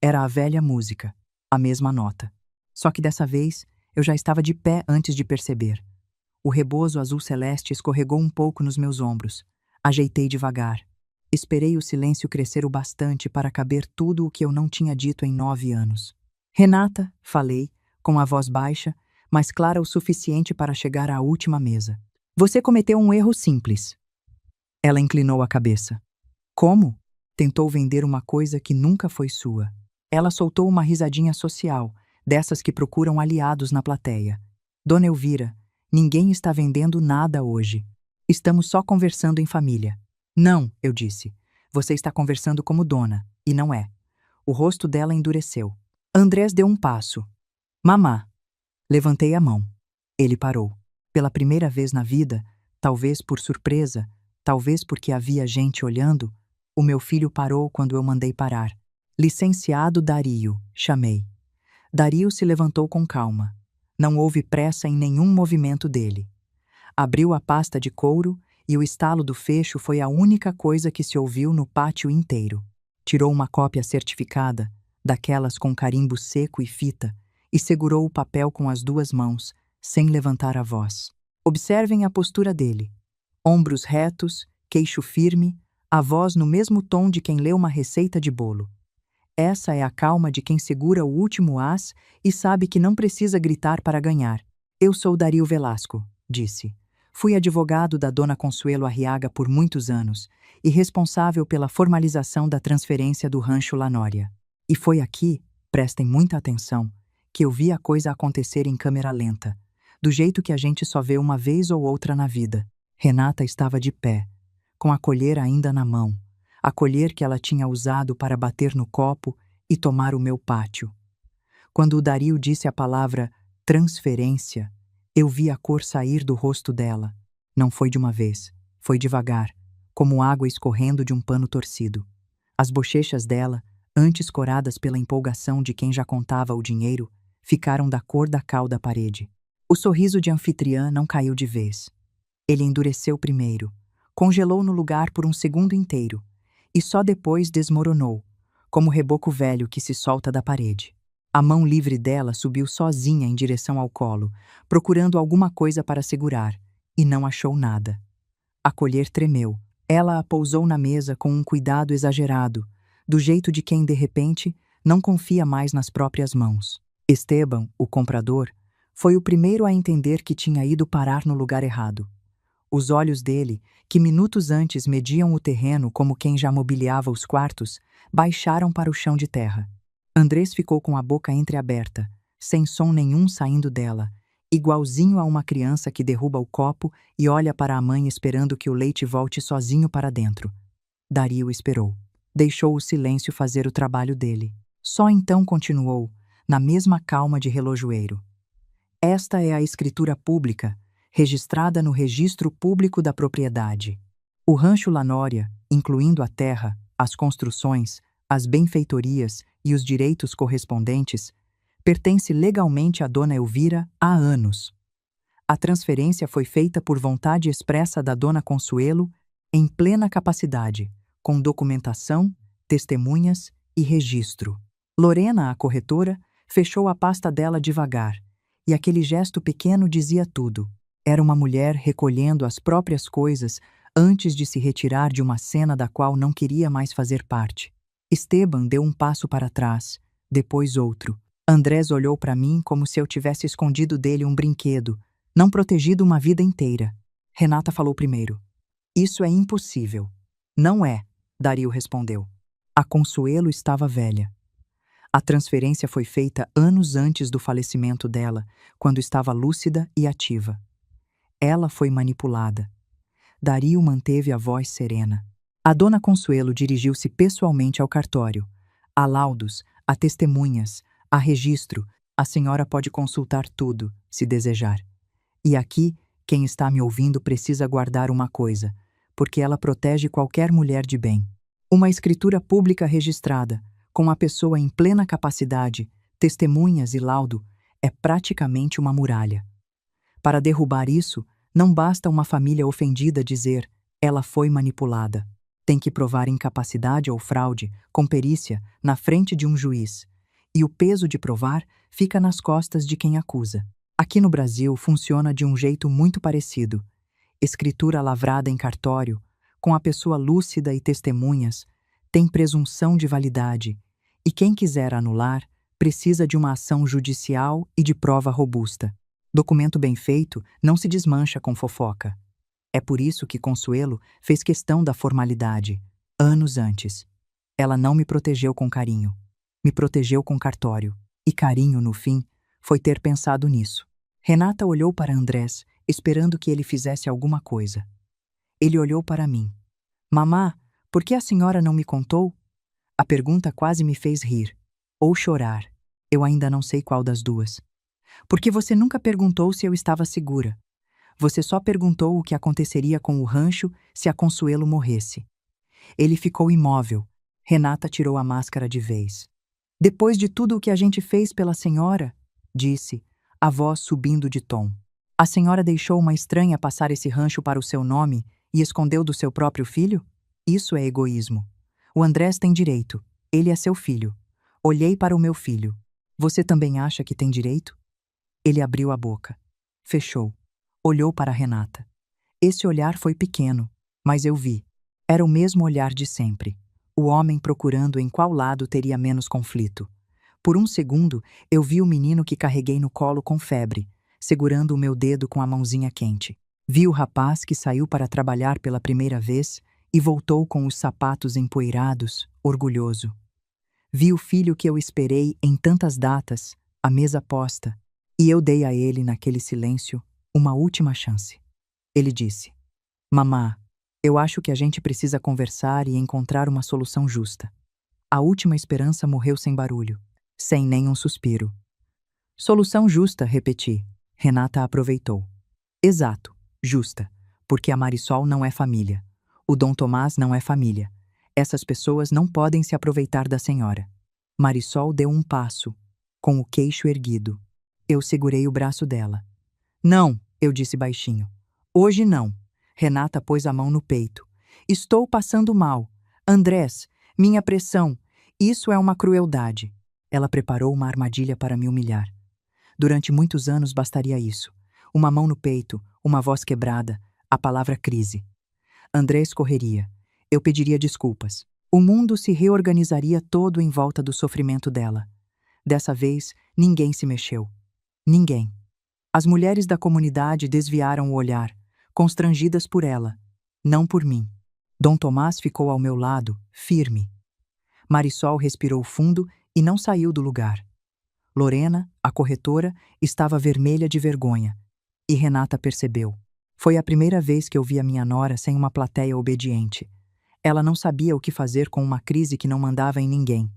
Era a velha música. A mesma nota. Só que dessa vez, eu já estava de pé antes de perceber. O rebozo azul celeste escorregou um pouco nos meus ombros. Ajeitei devagar. Esperei o silêncio crescer o bastante para caber tudo o que eu não tinha dito em 9 anos. Renata, falei, com a voz baixa, mas clara o suficiente para chegar à última mesa. Você cometeu um erro simples. Ela inclinou a cabeça. Como? Tentou vender uma coisa que nunca foi sua. Ela soltou uma risadinha social, dessas que procuram aliados na plateia. Dona Elvira, ninguém está vendendo nada hoje. Estamos só conversando em família. Não, eu disse. Você está conversando como dona, e não é. O rosto dela endureceu. Andrés deu um passo. Mamá. Levantei a mão. Ele parou. Pela primeira vez na vida, talvez por surpresa, talvez porque havia gente olhando, o meu filho parou quando eu mandei parar. Licenciado Dario, chamei. Dario se levantou com calma. Não houve pressa em nenhum movimento dele. Abriu a pasta de couro e o estalo do fecho foi a única coisa que se ouviu no pátio inteiro. Tirou uma cópia certificada, daquelas com carimbo seco e fita, e segurou o papel com as 2 mãos, sem levantar a voz. Observem a postura dele. Ombros retos, queixo firme, a voz no mesmo tom de quem lê uma receita de bolo. Essa é a calma de quem segura o último as e sabe que não precisa gritar para ganhar. Eu sou Dario Velasco, disse. Fui advogado da dona Consuelo Arriaga por muitos anos e responsável pela formalização da transferência do rancho La Nória. E foi aqui, prestem muita atenção, que eu vi a coisa acontecer em câmera lenta, do jeito que a gente só vê uma vez ou outra na vida. Renata estava de pé, com a colher ainda na mão, a colher que ela tinha usado para bater no copo e tomar o meu pátio. Quando o Dario disse a palavra transferência, eu vi a cor sair do rosto dela. Não foi de uma vez, foi devagar, como água escorrendo de um pano torcido. As bochechas dela, antes coradas pela empolgação de quem já contava o dinheiro, ficaram da cor da cal da parede. O sorriso de anfitriã não caiu de vez. Ele endureceu primeiro, congelou no lugar por um segundo inteiro, e só depois desmoronou, como o reboco velho que se solta da parede. A mão livre dela subiu sozinha em direção ao colo, procurando alguma coisa para segurar, e não achou nada. A colher tremeu. Ela a pousou na mesa com um cuidado exagerado, do jeito de quem, de repente, não confia mais nas próprias mãos. Esteban, o comprador, foi o primeiro a entender que tinha ido parar no lugar errado. Os olhos dele, que minutos antes mediam o terreno como quem já mobiliava os quartos, baixaram para o chão de terra. Andrés ficou com a boca entreaberta, sem som nenhum saindo dela, igualzinho a uma criança que derruba o copo e olha para a mãe esperando que o leite volte sozinho para dentro. Dario esperou. Deixou o silêncio fazer o trabalho dele. Só então continuou, na mesma calma de relojoeiro. Esta é a escritura pública, registrada no Registro Público da Propriedade. O rancho La Nória, incluindo a terra, as construções, as benfeitorias e os direitos correspondentes, pertence legalmente à dona Elvira há anos. A transferência foi feita por vontade expressa da dona Consuelo, em plena capacidade, com documentação, testemunhas e registro. Lorena, a corretora, fechou a pasta dela devagar, e aquele gesto pequeno dizia tudo. Era uma mulher recolhendo as próprias coisas antes de se retirar de uma cena da qual não queria mais fazer parte. Esteban deu um passo para trás, depois outro. Andrés olhou para mim como se eu tivesse escondido dele um brinquedo, não protegido uma vida inteira. Renata falou primeiro. Isso é impossível. Não é, Dario respondeu. A Consuelo estava velha. A transferência foi feita anos antes do falecimento dela, quando estava lúcida e ativa. Ela foi manipulada. Dario manteve a voz serena. A dona Consuelo dirigiu-se pessoalmente ao cartório. Há laudos, há testemunhas, há registro. A senhora pode consultar tudo, se desejar. E aqui, quem está me ouvindo precisa guardar uma coisa, porque ela protege qualquer mulher de bem. Uma escritura pública registrada, com a pessoa em plena capacidade, testemunhas e laudo, é praticamente uma muralha. Para derrubar isso, não basta uma família ofendida dizer ela foi manipulada. Tem que provar incapacidade ou fraude, com perícia, na frente de um juiz. E o peso de provar fica nas costas de quem acusa. Aqui no Brasil funciona de um jeito muito parecido. Escritura lavrada em cartório, com a pessoa lúcida e testemunhas, tem presunção de validade, e quem quiser anular precisa de uma ação judicial e de prova robusta. Documento bem feito não se desmancha com fofoca. É por isso que Consuelo fez questão da formalidade, anos antes. Ela não me protegeu com carinho, me protegeu com cartório. E carinho, no fim, foi ter pensado nisso. Renata olhou para Andrés, esperando que ele fizesse alguma coisa. Ele olhou para mim. Mamá, por que a senhora não me contou? A pergunta quase me fez rir. Ou chorar. Eu ainda não sei qual das duas. Porque você nunca perguntou se eu estava segura. Você só perguntou o que aconteceria com o rancho se a Consuelo morresse. Ele ficou imóvel. Renata tirou a máscara de vez. Depois de tudo o que a gente fez pela senhora, disse, a voz subindo de tom. A senhora deixou uma estranha passar esse rancho para o seu nome e escondeu do seu próprio filho? Isso é egoísmo. O Andrés tem direito. Ele é seu filho. Olhei para o meu filho. Você também acha que tem direito? Ele abriu a boca. Fechou. Olhou para Renata. Esse olhar foi pequeno, mas eu vi. Era o mesmo olhar de sempre. O homem procurando em qual lado teria menos conflito. Por um segundo, eu vi o menino que carreguei no colo com febre, segurando o meu dedo com a mãozinha quente. Vi o rapaz que saiu para trabalhar pela primeira vez e voltou com os sapatos empoeirados, orgulhoso. Vi o filho que eu esperei em tantas datas, a mesa posta, e eu dei a ele, naquele silêncio, uma última chance. Ele disse, Mamá, eu acho que a gente precisa conversar e encontrar uma solução justa. A última esperança morreu sem barulho, sem nenhum suspiro. Solução justa, repeti. Renata aproveitou. Exato, justa, porque a Marisol não é família. O Dom Tomás não é família. Essas pessoas não podem se aproveitar da senhora. Marisol deu um passo, com o queixo erguido. Eu segurei o braço dela. Não, eu disse baixinho. Hoje não. Renata pôs a mão no peito. Estou passando mal. Andrés, minha pressão. Isso é uma crueldade. Ela preparou uma armadilha para me humilhar. Durante muitos anos bastaria isso. Uma mão no peito, uma voz quebrada, a palavra crise. Andrés correria. Eu pediria desculpas. O mundo se reorganizaria todo em volta do sofrimento dela. Dessa vez, ninguém se mexeu. Ninguém. As mulheres da comunidade desviaram o olhar, constrangidas por ela, não por mim. Dom Tomás ficou ao meu lado, firme. Marisol respirou fundo e não saiu do lugar. Lorena, a corretora, estava vermelha de vergonha. E Renata percebeu. Foi a primeira vez que eu vi a minha nora sem uma plateia obediente. Ela não sabia o que fazer com uma crise que não mandava em ninguém.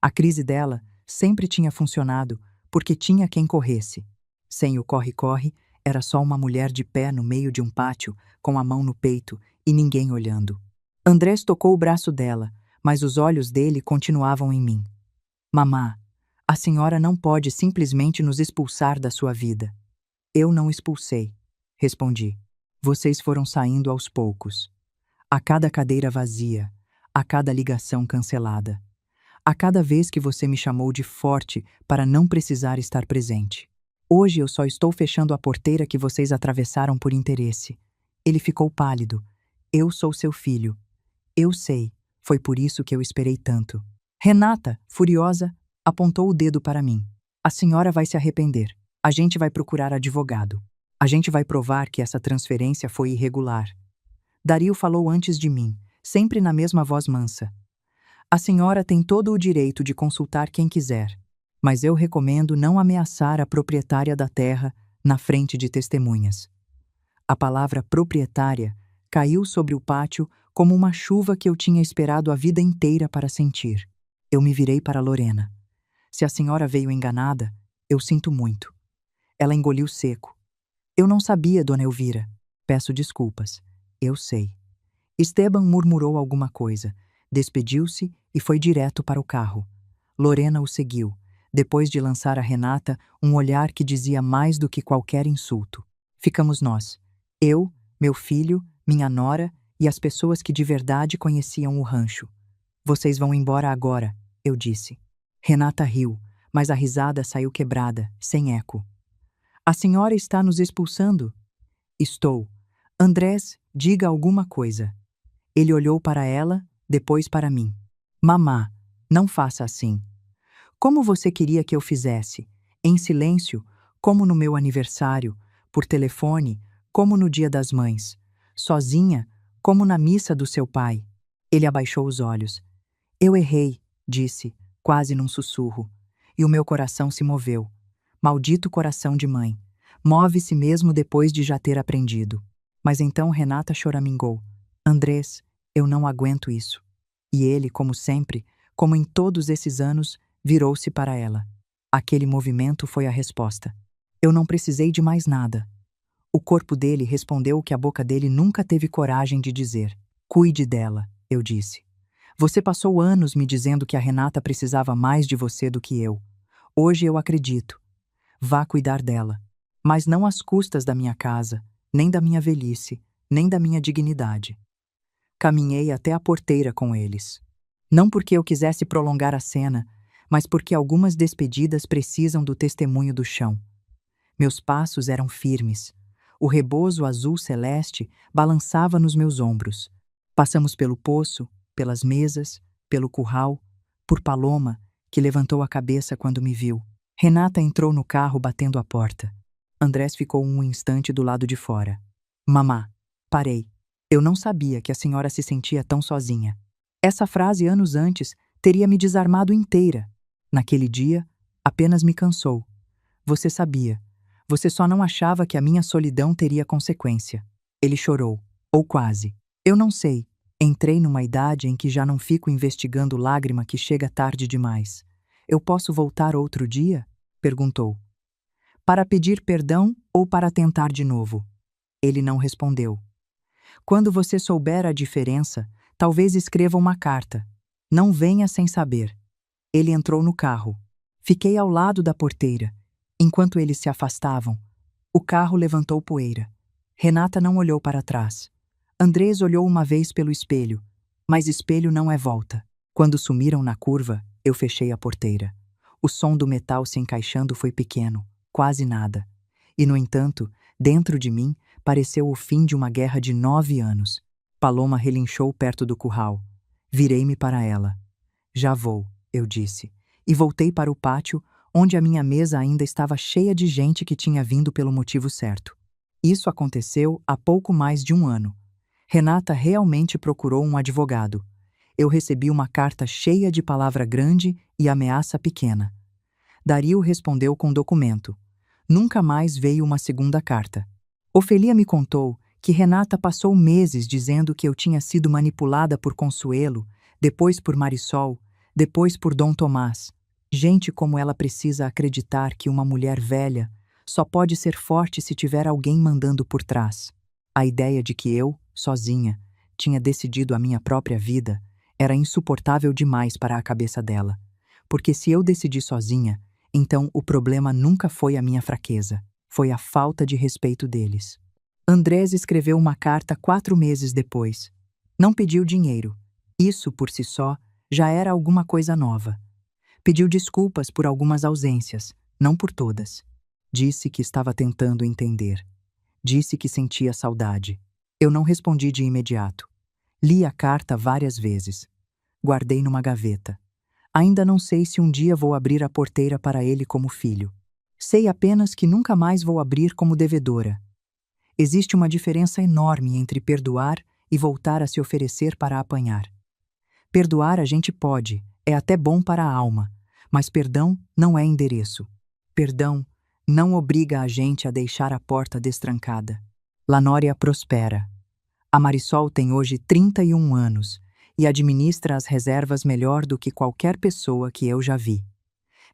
A crise dela sempre tinha funcionado, porque tinha quem corresse. Sem o corre-corre, era só uma mulher de pé no meio de um pátio, com a mão no peito e ninguém olhando. Andrés tocou o braço dela, mas os olhos dele continuavam em mim. Mamá, a senhora não pode simplesmente nos expulsar da sua vida. Eu não expulsei, respondi. Vocês foram saindo aos poucos. A cada cadeira vazia, a cada ligação cancelada. A cada vez que você me chamou de forte para não precisar estar presente. Hoje eu só estou fechando a porteira que vocês atravessaram por interesse. Ele ficou pálido. Eu sou seu filho. Eu sei, foi por isso que eu esperei tanto. Renata, furiosa, apontou o dedo para mim. A senhora vai se arrepender. A gente vai procurar advogado. A gente vai provar que essa transferência foi irregular. Dario falou antes de mim, sempre na mesma voz mansa. A senhora tem todo o direito de consultar quem quiser, mas eu recomendo não ameaçar a proprietária da terra na frente de testemunhas. A palavra proprietária caiu sobre o pátio como uma chuva que eu tinha esperado a vida inteira para sentir. Eu me virei para Lorena. Se a senhora veio enganada, eu sinto muito. Ela engoliu seco. Eu não sabia, dona Elvira. Peço desculpas. Eu sei. Esteban murmurou alguma coisa, despediu-se e foi direto para o carro. Lorena o seguiu, depois de lançar a Renata um olhar que dizia mais do que qualquer insulto. Ficamos nós. Eu, meu filho, minha nora e as pessoas que de verdade conheciam o rancho. Vocês vão embora agora, eu disse. Renata riu, mas a risada saiu quebrada, sem eco. A senhora está nos expulsando? Estou. Andrés, diga alguma coisa. Ele olhou para ela, depois para mim. Mamá, não faça assim. Como você queria que eu fizesse? Em silêncio, como no meu aniversário, por telefone, como no Dia das Mães. Sozinha, como na missa do seu pai. Ele abaixou os olhos. Eu errei, disse, quase num sussurro. E o meu coração se moveu. Maldito coração de mãe. Move-se mesmo depois de já ter aprendido. Mas então Renata choramingou. Andrés, eu não aguento isso. E ele, como sempre, como em todos esses anos, virou-se para ela. Aquele movimento foi a resposta. Eu não precisei de mais nada. O corpo dele respondeu o que a boca dele nunca teve coragem de dizer. Cuide dela, eu disse. Você passou anos me dizendo que a Renata precisava mais de você do que eu. Hoje eu acredito. Vá cuidar dela. Mas não às custas da minha casa, nem da minha velhice, nem da minha dignidade. Caminhei até a porteira com eles. Não porque eu quisesse prolongar a cena, mas porque algumas despedidas precisam do testemunho do chão. Meus passos eram firmes. O rebozo azul celeste balançava nos meus ombros. Passamos pelo poço, pelas mesas, pelo curral, por Paloma, que levantou a cabeça quando me viu. Renata entrou no carro batendo a porta. Andrés ficou um instante do lado de fora. Mamá, parei. Eu não sabia que a senhora se sentia tão sozinha. Essa frase, anos antes, teria me desarmado inteira. Naquele dia, apenas me cansou. Você sabia. Você só não achava que a minha solidão teria consequência. Ele chorou. Ou quase. Eu não sei. Entrei numa idade em que já não fico investigando lágrima que chega tarde demais. Eu posso voltar outro dia? Perguntou. Para pedir perdão ou para tentar de novo? Ele não respondeu. Quando você souber a diferença, talvez escreva uma carta. Não venha sem saber. Ele entrou no carro. Fiquei ao lado da porteira. Enquanto eles se afastavam, o carro levantou poeira. Renata não olhou para trás. Andrés olhou uma vez pelo espelho, mas espelho não é volta. Quando sumiram na curva, eu fechei a porteira. O som do metal se encaixando foi pequeno, quase nada. E, no entanto, dentro de mim, pareceu o fim de uma guerra de 9 anos. Paloma relinchou perto do curral. Virei-me para ela. Já vou, eu disse, e voltei para o pátio, onde a minha mesa ainda estava cheia de gente que tinha vindo pelo motivo certo. Isso aconteceu há pouco mais de um ano. Renata realmente procurou um advogado. Eu recebi uma carta cheia de palavra grande e ameaça pequena. Dario respondeu com documento. Nunca mais veio uma segunda carta. Ofelia me contou que Renata passou meses dizendo que eu tinha sido manipulada por Consuelo, depois por Marisol, depois por Dom Tomás. Gente como ela precisa acreditar que uma mulher velha só pode ser forte se tiver alguém mandando por trás. A ideia de que eu, sozinha, tinha decidido a minha própria vida era insuportável demais para a cabeça dela. Porque se eu decidi sozinha, então o problema nunca foi a minha fraqueza, foi a falta de respeito deles. Andrés escreveu uma carta 4 meses depois. Não pediu dinheiro. Isso, por si só, já era alguma coisa nova. Pediu desculpas por algumas ausências, não por todas. Disse que estava tentando entender. Disse que sentia saudade. Eu não respondi de imediato. Li a carta várias vezes. Guardei numa gaveta. Ainda não sei se um dia vou abrir a porteira para ele como filho. Sei apenas que nunca mais vou abrir como devedora. Existe uma diferença enorme entre perdoar e voltar a se oferecer para apanhar. Perdoar a gente pode, é até bom para a alma, mas perdão não é endereço. Perdão não obriga a gente a deixar a porta destrancada. Lanória prospera. A Marisol tem hoje 31 anos e administra as reservas melhor do que qualquer pessoa que eu já vi.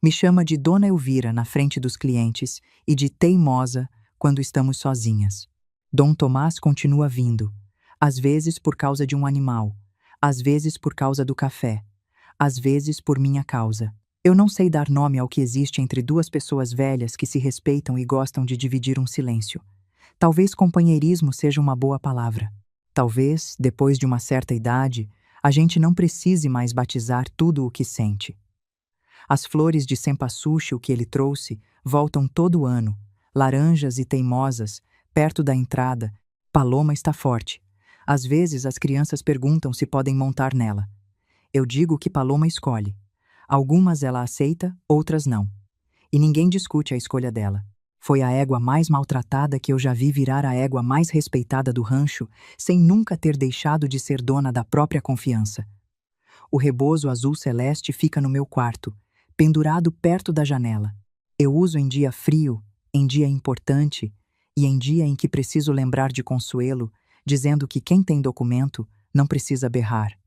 Me chama de Dona Elvira na frente dos clientes e de teimosa quando estamos sozinhas. Dom Tomás continua vindo, às vezes por causa de um animal, às vezes por causa do café, às vezes por minha causa. Eu não sei dar nome ao que existe entre duas pessoas velhas que se respeitam e gostam de dividir um silêncio. Talvez companheirismo seja uma boa palavra. Talvez, depois de uma certa idade, a gente não precise mais batizar tudo o que sente. As flores de cempasúchil que ele trouxe voltam todo ano, laranjas e teimosas, perto da entrada. Paloma está forte. Às vezes as crianças perguntam se podem montar nela. Eu digo que Paloma escolhe. Algumas ela aceita, outras não. E ninguém discute a escolha dela. Foi a égua mais maltratada que eu já vi virar a égua mais respeitada do rancho, sem nunca ter deixado de ser dona da própria confiança. O rebozo azul celeste fica no meu quarto, pendurado perto da janela. Eu uso em dia frio, em dia importante e em dia em que preciso lembrar de Consuelo, dizendo que quem tem documento não precisa berrar.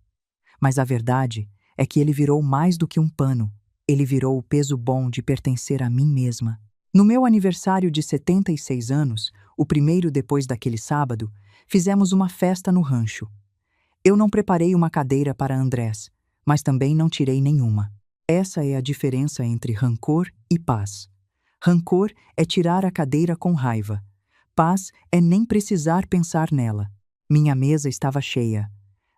Mas a verdade é que ele virou mais do que um pano. Ele virou o peso bom de pertencer a mim mesma. No meu aniversário de 76 anos, o primeiro depois daquele sábado, fizemos uma festa no rancho. Eu não preparei uma cadeira para Andrés, mas também não tirei nenhuma. Essa é a diferença entre rancor e paz. Rancor é tirar a cadeira com raiva. Paz é nem precisar pensar nela. Minha mesa estava cheia.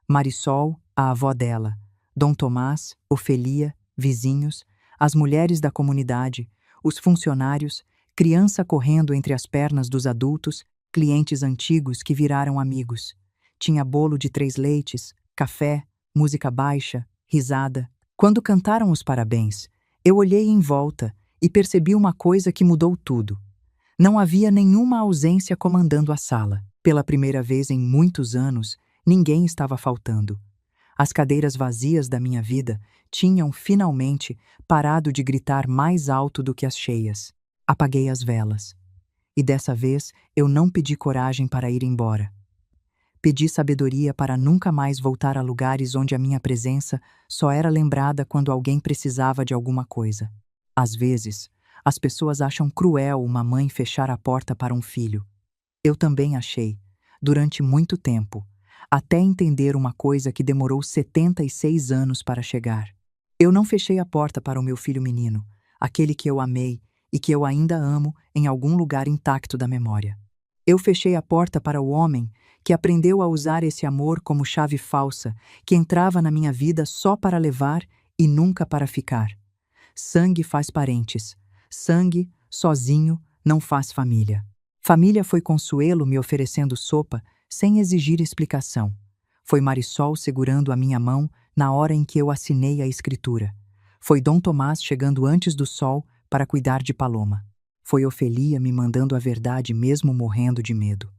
Marisol, a avó dela, Dom Tomás, Ofelia, vizinhos, as mulheres da comunidade, os funcionários, criança correndo entre as pernas dos adultos, clientes antigos que viraram amigos. Tinha bolo de 3 leites, café, música baixa, risada. Quando cantaram os parabéns, eu olhei em volta e percebi uma coisa que mudou tudo. Não havia nenhuma ausência comandando a sala. Pela primeira vez em muitos anos, ninguém estava faltando. As cadeiras vazias da minha vida tinham, finalmente, parado de gritar mais alto do que as cheias. Apaguei as velas. E dessa vez eu não pedi coragem para ir embora. Pedi sabedoria para nunca mais voltar a lugares onde a minha presença só era lembrada quando alguém precisava de alguma coisa. Às vezes, as pessoas acham cruel uma mãe fechar a porta para um filho. Eu também achei, durante muito tempo, até entender uma coisa que demorou 76 anos para chegar. Eu não fechei a porta para o meu filho menino, aquele que eu amei e que eu ainda amo em algum lugar intacto da memória. Eu fechei a porta para o homem que aprendeu a usar esse amor como chave falsa, que entrava na minha vida só para levar e nunca para ficar. Sangue faz parentes. Sangue, sozinho, não faz família. Família foi Consuelo me oferecendo sopa sem exigir explicação. Foi Marisol segurando a minha mão na hora em que eu assinei a escritura. Foi Dom Tomás chegando antes do sol para cuidar de Paloma. Foi Ofelia me mandando a verdade mesmo morrendo de medo.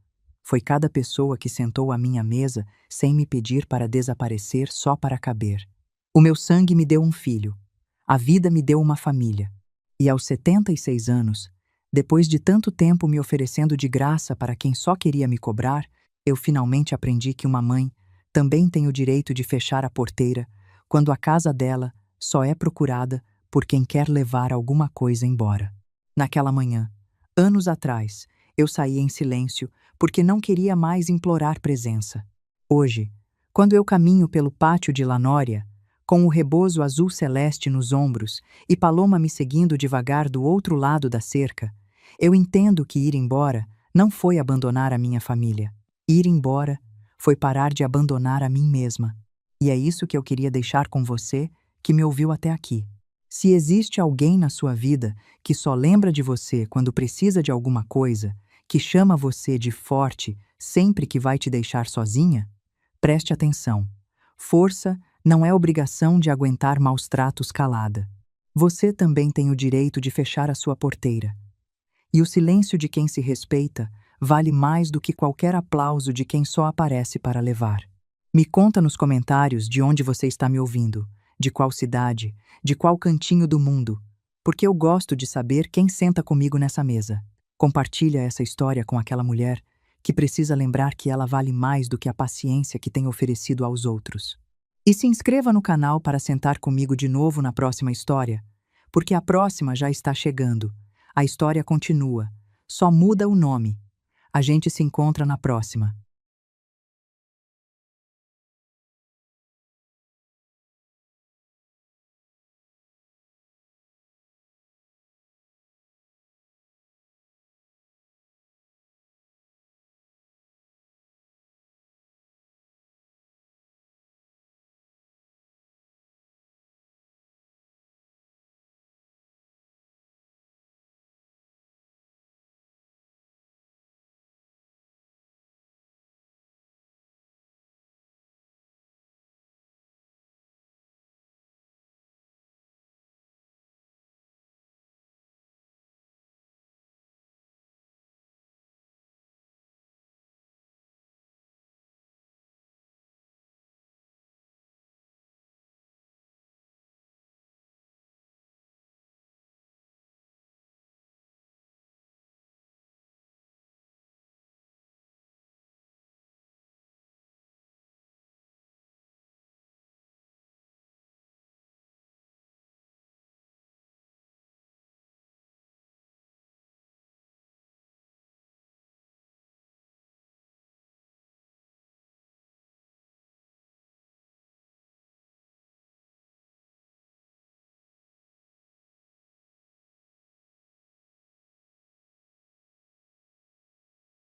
Foi cada pessoa que sentou à minha mesa sem me pedir para desaparecer só para caber. O meu sangue me deu um filho. A vida me deu uma família. E aos 76 anos, depois de tanto tempo me oferecendo de graça para quem só queria me cobrar, eu finalmente aprendi que uma mãe também tem o direito de fechar a porteira quando a casa dela só é procurada por quem quer levar alguma coisa embora. Naquela manhã, anos atrás, eu saí em silêncio porque não queria mais implorar presença. Hoje, quando eu caminho pelo pátio de Lanória, com o rebozo azul celeste nos ombros e Paloma me seguindo devagar do outro lado da cerca, eu entendo que ir embora não foi abandonar a minha família. Ir embora foi parar de abandonar a mim mesma. E é isso que eu queria deixar com você, que me ouviu até aqui. Se existe alguém na sua vida que só lembra de você quando precisa de alguma coisa, que chama você de forte sempre que vai te deixar sozinha, preste atenção. Força não é obrigação de aguentar maus tratos calada. Você também tem o direito de fechar a sua porteira. E o silêncio de quem se respeita vale mais do que qualquer aplauso de quem só aparece para levar. Me conta nos comentários de onde você está me ouvindo, de qual cidade, de qual cantinho do mundo, porque eu gosto de saber quem senta comigo nessa mesa. Compartilha essa história com aquela mulher que precisa lembrar que ela vale mais do que a paciência que tem oferecido aos outros. E se inscreva no canal para sentar comigo de novo na próxima história, porque a próxima já está chegando. A história continua, só muda o nome. A gente se encontra na próxima.